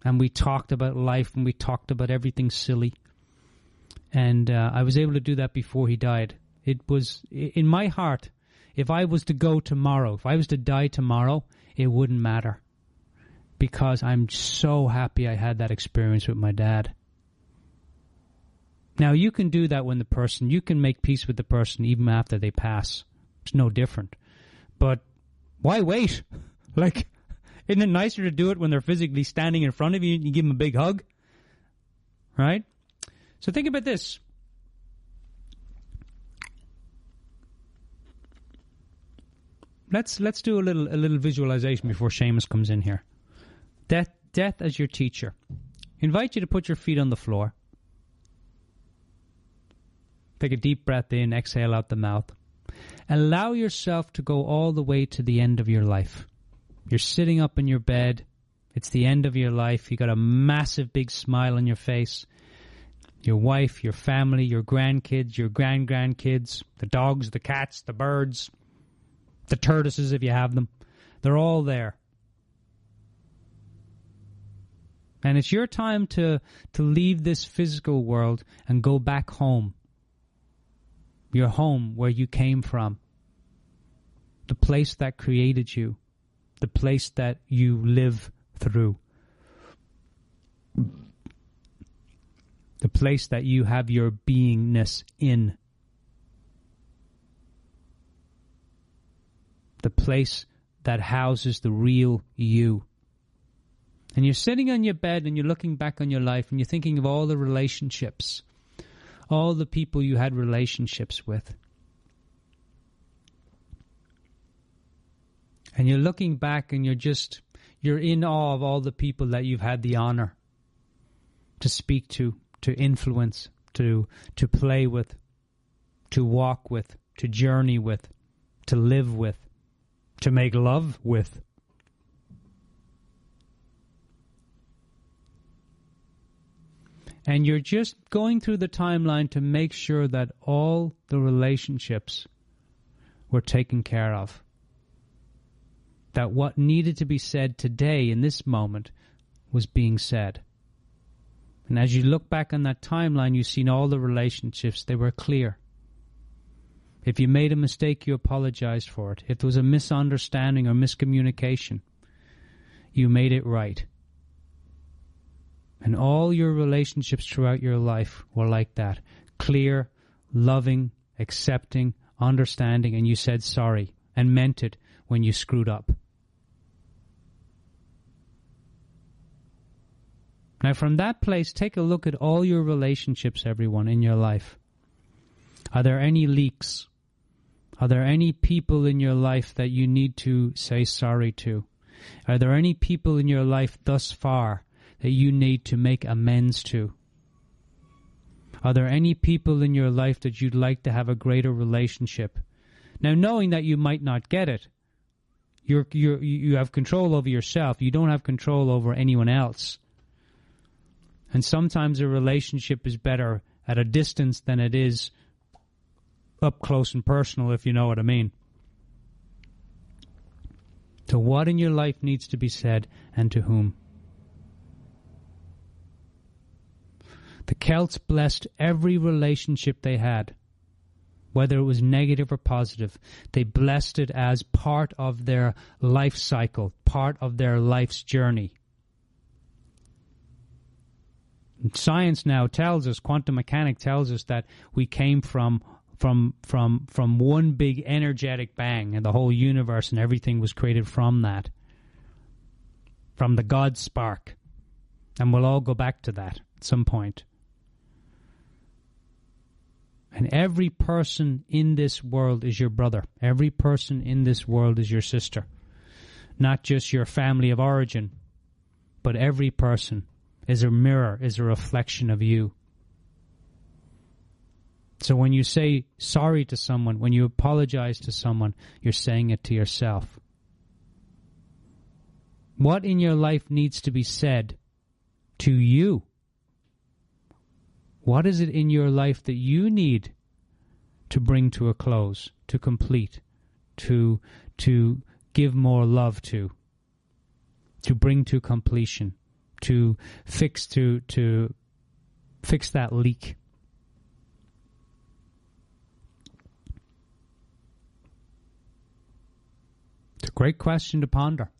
and we talked about life, and we talked about everything silly. And I was able to do that before he died. It was, in my heart, if I was to go tomorrow, if I was to die tomorrow, it wouldn't matter. Because I'm so happy I had that experience with my dad. Now, you can do that when you can make peace with the person even after they pass. It's no different. But why wait? Like, isn't it nicer to do it when they're physically standing in front of you and you give them a big hug? Right? So think about this. Let's do a little visualization before Seamus comes in here. Death as your teacher. Invite you to put your feet on the floor. Take a deep breath in, exhale out the mouth. Allow yourself to go all the way to the end of your life. You're sitting up in your bed. It's the end of your life. You got a massive big smile on your face. Your wife, your family, your grandkids, your grandkids, the dogs, the cats, the birds, the tortoises if you have them. They're all there. And it's your time to leave this physical world and go back home. Your home where you came from. The place that created you. The place that you live through. The place that you have your beingness in. The place that houses the real you. And you're sitting on your bed and you're looking back on your life and you're thinking of all the relationships. All the people you had relationships with. And you're looking back and you're in awe of all the people that you've had the honor to speak to influence, to play with, to walk with, to journey with, to live with, to make love with. And you're just going through the timeline to make sure that all the relationships were taken care of. That what needed to be said today in this moment was being said. And as you look back on that timeline, you've seen all the relationships. They were clear. If you made a mistake, you apologized for it. If there was a misunderstanding or miscommunication, you made it right. And all your relationships throughout your life were like that. Clear, loving, accepting, understanding, and you said sorry and meant it when you screwed up. Now from that place, take a look at all your relationships, everyone, in your life. Are there any leaks? Are there any people in your life that you need to say sorry to? Are there any people in your life thus far that you need to make amends to? Are there any people in your life that you'd like to have a greater relationship? Now, knowing that you might not get it, you have control over yourself. You don't have control over anyone else. And sometimes a relationship is better at a distance than it is up close and personal, if you know what I mean. So what in your life needs to be said, and to whom? The Celts blessed every relationship they had, whether it was negative or positive. They blessed it as part of their life cycle, part of their life's journey. Science now tells us, quantum mechanics tells us, that we came from one big energetic bang, and the whole universe and everything was created from that, from the God spark. And we'll all go back to that at some point. And every person in this world is your brother. Every person in this world is your sister. Not just your family of origin, but every person is a mirror, is a reflection of you. So when you say sorry to someone, when you apologize to someone, you're saying it to yourself. What in your life needs to be said to you? What is it in your life that you need to bring to a close, to complete, to give more love to bring to completion, to fix that leak? It's a great question to ponder.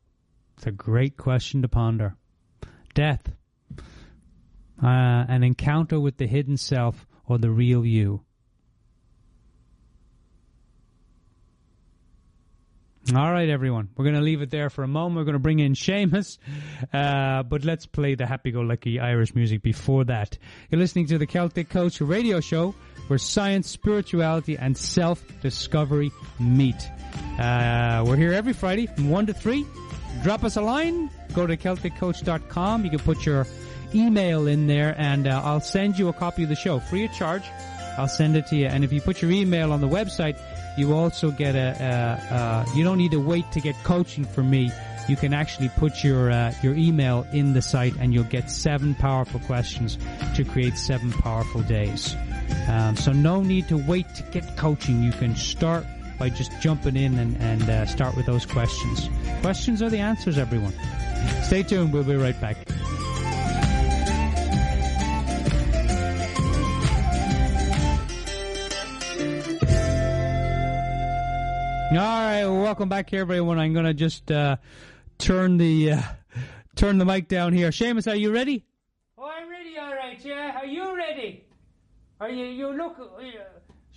It's a great question to ponder. Death. An encounter with the hidden self or the real you. All right, everyone. We're going to leave it there for a moment. We're going to bring in Seamus. But let's play the happy-go-lucky Irish music before that. You're listening to the Celtic Coach radio show, where science, spirituality, and self-discovery meet. We're here every Friday from 1 to 3. Drop us a line. Go to CelticCoach.com. You can put your email in there, and I'll send you a copy of the show free of charge. I'll send it to you. And if you put your email on the website, you also get you don't need to wait to get coaching from me. You can actually put your email in the site, and you'll get 7 powerful questions to create 7 powerful days. So no need to wait to get coaching. You can start by just jumping in and start with those questions. Questions are the answers, everyone. Stay tuned. We'll be right back. All right, well, welcome back here, everyone. I'm going to just turn the mic down here. Seamus, are you ready? Oh, I'm ready, all right, yeah. Are you ready? Are you look...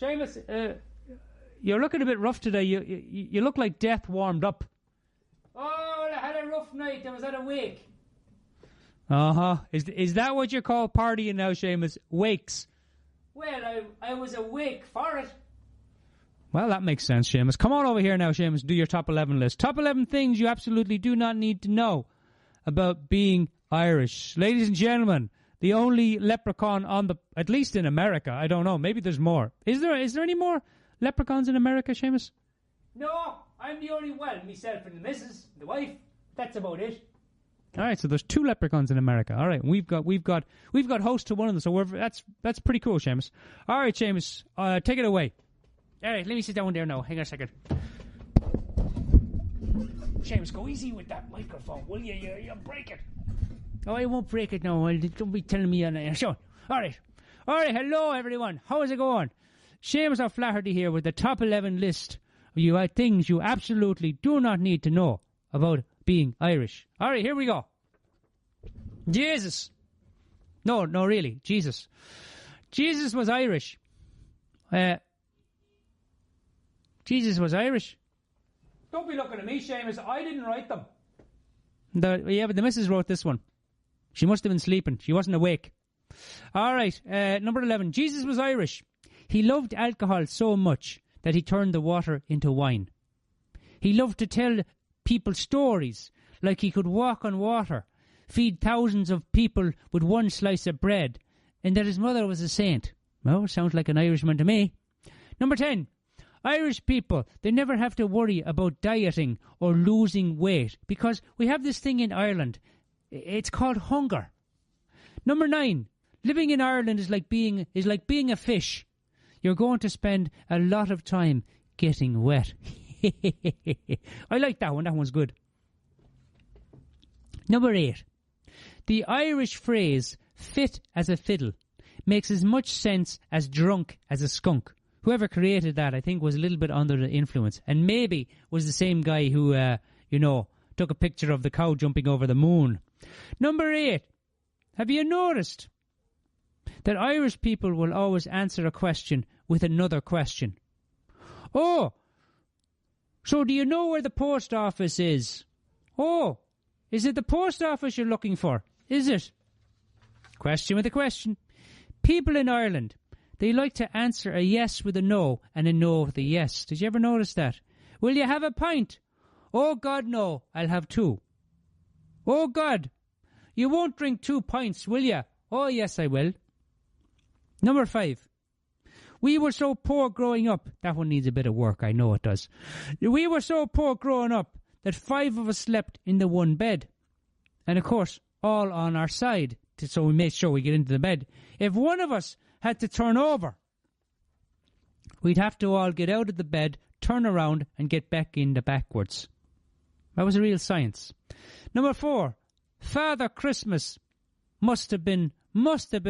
Seamus, you're looking a bit rough today. You look like death warmed up. Oh, I had a rough night. I was at a wake. Uh-huh. Is that what you call partying now, Seamus? Wakes? Well, I was awake for it. Well, that makes sense, Seamus. Come on over here now, Seamus. Do your top 11 list. Top 11 things you absolutely do not need to know about being Irish. Ladies and gentlemen, the only leprechaun on the... At least in America. I don't know. Maybe there's more. Is there any more leprechauns in America, Seamus? No, I'm the only one. Myself and the missus, the wife. That's about it. All right, so there's 2 leprechauns in America. All right, we've got host to one of them. So that's pretty cool, Seamus. All right, Seamus, take it away. All right, let me sit down there now. Hang on a second. Seamus, go easy with that microphone, will you? You'll break it. Oh, I won't break it now. Don't be telling me on air. Sure. All right. Hello, everyone. How is it going? Seamus O'Flaherty here with the top 11 list of things you absolutely do not need to know about being Irish. All right, here we go. Jesus. No, really. Jesus. Jesus was Irish. Jesus was Irish. Don't be looking at me, Seamus. I didn't write them. But the missus wrote this one. She must have been sleeping. She wasn't awake. All right, number 11. Jesus was Irish. He loved alcohol so much that he turned the water into wine. He loved to tell people stories, like he could walk on water, feed thousands of people with one slice of bread, and that his mother was a saint. Well, sounds like an Irishman to me. Number 10. Irish people, they never have to worry about dieting or losing weight because we have this thing in Ireland. It's called hunger. Number 9. Living in Ireland is like being a fish. You're going to spend a lot of time getting wet. I like that one. That one's good. Number 8. The Irish phrase, fit as a fiddle, makes as much sense as drunk as a skunk. Whoever created that, I think, was a little bit under the influence. And maybe was the same guy who, took a picture of the cow jumping over the moon. Number 8. Have you noticed that Irish people will always answer a question with another question? Oh, so do you know where the post office is? Oh, is it the post office you're looking for? Is it? Question with a question. People in Ireland, they like to answer a yes with a no and a no with a yes. Did you ever notice that? Will you have a pint? Oh, God, no. I'll have 2. Oh, God. You won't drink 2 pints, will you? Oh, yes, I will. Number 5. We were so poor growing up. That one needs a bit of work. I know it does. We were so poor growing up that 5 of us slept in the one bed. And, of course, all on our side. So we made sure we get into the bed. If one of us had to turn over, we'd have to all get out of the bed, turn around, and get back in the backwards. That was a real science. Number 4. Father Christmas must have been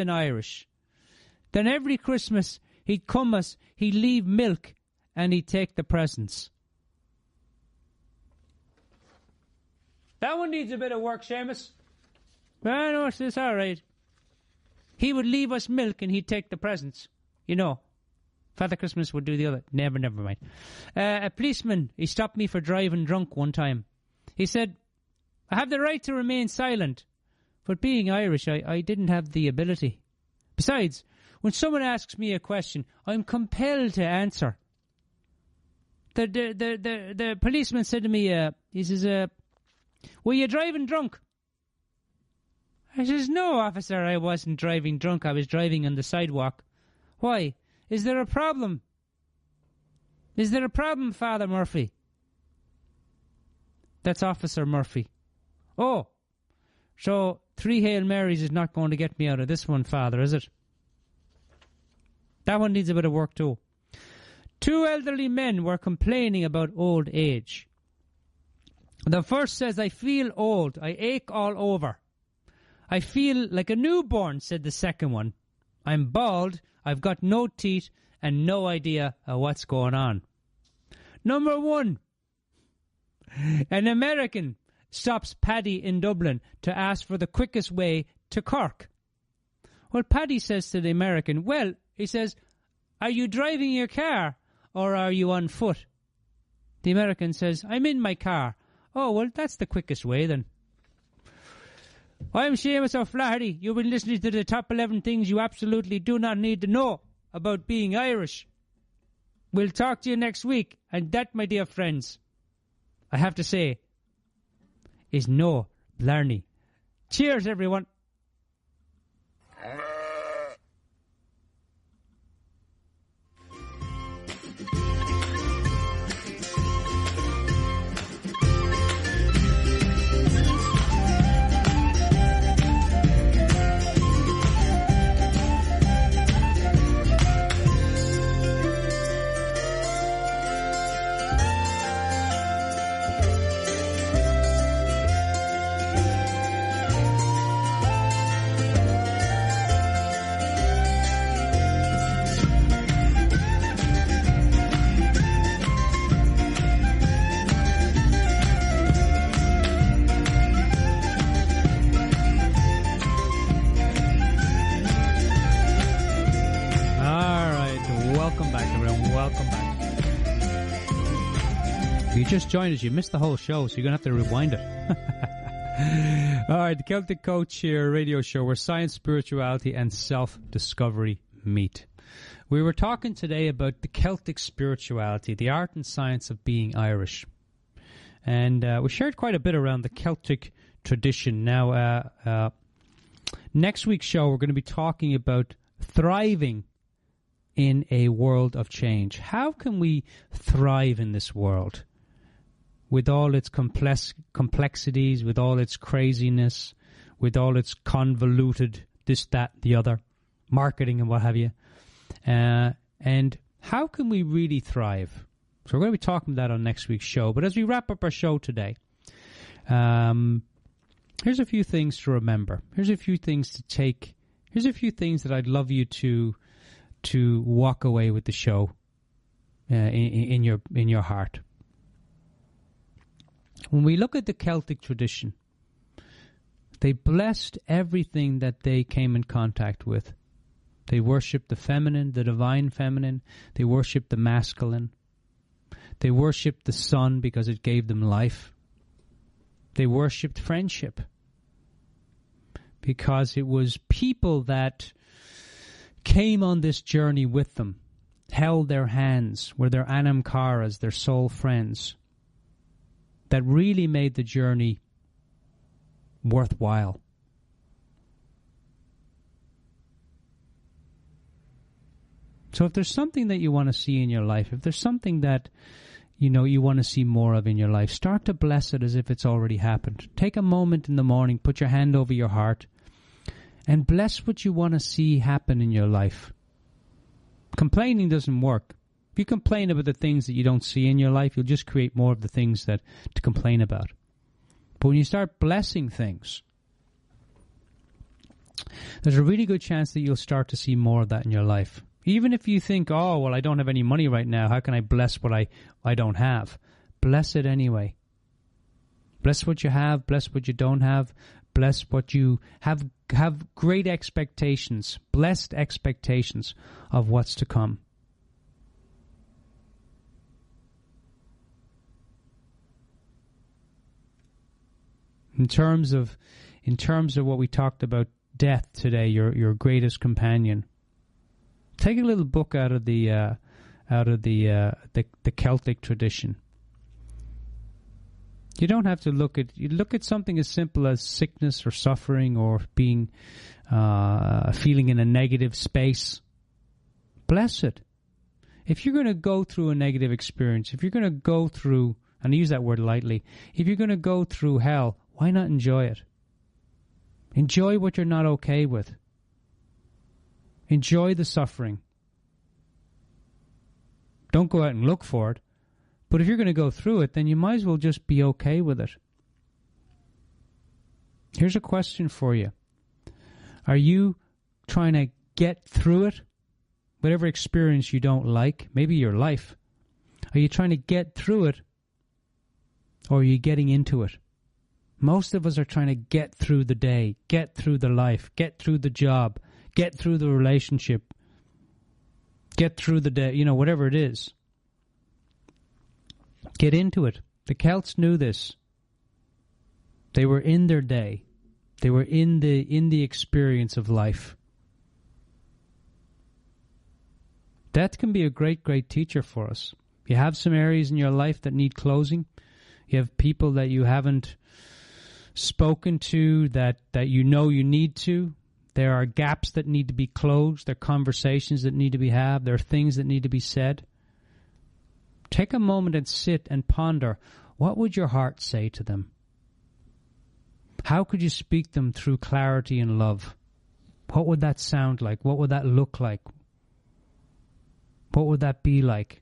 Irish. Then every Christmas he'd come us, he'd leave milk, and he'd take the presents. That one needs a bit of work, Seamus. I know, it's all right. He would leave us milk and he'd take the presents. You know, Father Christmas would do the other. Never mind. A policeman, he stopped me for driving drunk one time. He said, I have the right to remain silent, but being Irish, I didn't have the ability. Besides, when someone asks me a question, I'm compelled to answer. The policeman said to me, he says, were you driving drunk? I says, no, officer, I wasn't driving drunk. I was driving on the sidewalk. Why? Is there a problem? Is there a problem, Father Murphy? That's Officer Murphy. Oh, so 3 Hail Marys is not going to get me out of this one, Father, is it? That one needs a bit of work too. 2 elderly men were complaining about old age. The first says, I feel old. I ache all over. I feel like a newborn, said the second one. I'm bald, I've got no teeth, and no idea of what's going on. Number 1. An American stops Paddy in Dublin to ask for the quickest way to Cork. Well, Paddy says to the American, well, he says, are you driving your car or are you on foot? The American says, I'm in my car. Oh, well, that's the quickest way then. I'm Seamus O'Flaherty. You've been listening to the top 11 things you absolutely do not need to know about being Irish. We'll talk to you next week. And that, my dear friends, I have to say, is no blarney. Cheers, everyone. Just joined us, you missed the whole show, so you're going to have to rewind it. All right, the Celtic Coach here, radio show where science, spirituality, and self-discovery meet. We were talking today about the Celtic spirituality, the art and science of being Irish. And we shared quite a bit around the Celtic tradition. Now, next week's show, we're going to be talking about thriving in a world of change. How can we thrive in this world? With all its complexities, with all its craziness, with all its convoluted this, that, the other, marketing and what have you. And how can we really thrive? So we're going to be talking about that on next week's show. But as we wrap up our show today, here's a few things to remember. Here's a few things to take. Here's a few things that I'd love you to walk away with the show in your heart. When we look at the Celtic tradition, they blessed everything that they came in contact with. They worshipped the feminine, the divine feminine. They worshipped the masculine. They worshipped the sun because it gave them life. They worshipped friendship because it was people that came on this journey with them, held their hands, were their anam caras, their soul friends, that really made the journey worthwhile. So if there's something that you want to see in your life, if there's something that you want to see more of in your life, start to bless it as if it's already happened. Take a moment in the morning, put your hand over your heart, and bless what you want to see happen in your life. Complaining doesn't work. If you complain about the things that you don't see in your life, you'll just create more of the things to complain about. But when you start blessing things, there's a really good chance that you'll start to see more of that in your life. Even if you think, oh, well, I don't have any money right now, how can I bless what I don't have? Bless it anyway. Bless what you have, bless what you don't have, bless what you have. Have great expectations, blessed expectations of what's to come. In terms of what we talked about, death today, your greatest companion. Take a little book out of the Celtic tradition. You don't have to look at something as simple as sickness or suffering or being feeling in a negative space. Bless it. If you're going to go through a negative experience, if you're going to go through, and I use that word lightly, if you're going to go through hell, why not enjoy it? Enjoy what you're not okay with. Enjoy the suffering. Don't go out and look for it. But if you're going to go through it, then you might as well just be okay with it. Here's a question for you. Are you trying to get through it? Whatever experience you don't like, maybe your life. Are you trying to get through it? Or are you getting into it? Most of us are trying to get through the day, get through the life, get through the job, get through the relationship, get through the day, whatever it is. Get into it. The Celts knew this. They were in their day. They were in the experience of life. Death can be a great, great teacher for us. You have some areas in your life that need closing. You have people that you haven't spoken to that you know you need to. There are gaps that need to be closed. There are conversations that need to be had. There are things that need to be said. Take a moment and sit and ponder. What would your heart say to them? How could you speak them through clarity and love? What would that sound like? What would that look like? What would that be like?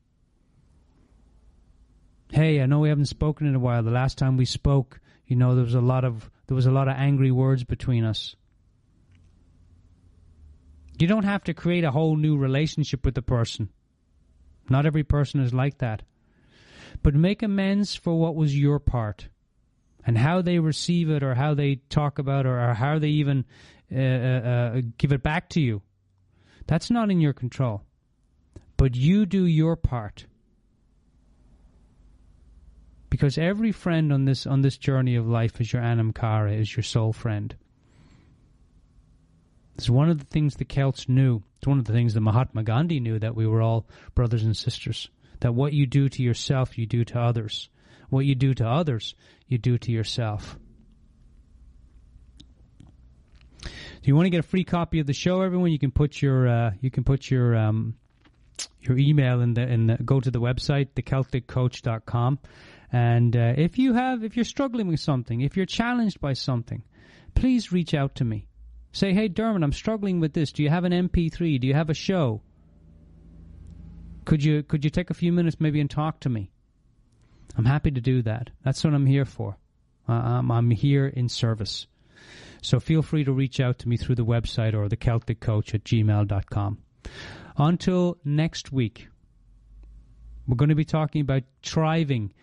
Hey, I know we haven't spoken in a while. The last time we spoke, there was a lot of angry words between us. You don't have to create a whole new relationship with the person. Not every person is like that. But make amends for what was your part. And how they receive it, or how they talk about it, or how they even give it back to you. That's not in your control. But you do your part. Because every friend on this journey of life is your anam cara, is your soul friend. It's one of the things the Celts knew. It's one of the things that Mahatma Gandhi knew, that we were all brothers and sisters. That what you do to yourself, you do to others. What you do to others, you do to yourself. Do you want to get a free copy of the show, everyone? You can put your email go to the website, thecelticcoach.com. And if you're struggling with something, if you're challenged by something, please reach out to me. Say, hey, Dermot, I'm struggling with this. Do you have an MP3? Do you have a show? Could you take a few minutes maybe and talk to me? I'm happy to do that. That's what I'm here for. I'm here in service. So feel free to reach out to me through the website or thecelticcoach@gmail.com. Until next week, we're going to be talking about thriving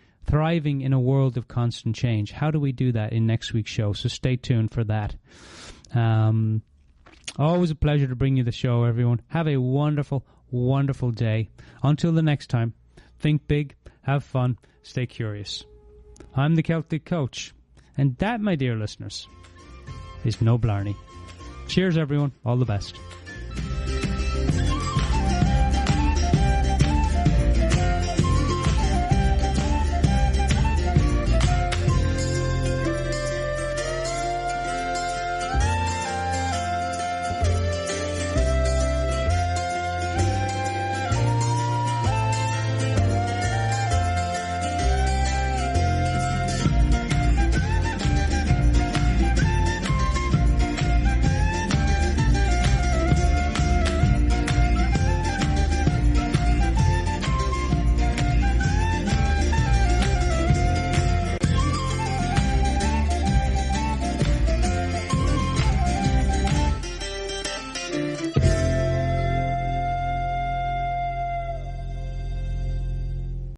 in a world of constant change. How do we do that in next week's show? So stay tuned for that. Always a pleasure to bring you the show, everyone. Have a wonderful, wonderful day. Until the next time, think big, have fun, stay curious. I'm the Celtic Coach, and that, my dear listeners, is no blarney. Cheers, everyone. All the best.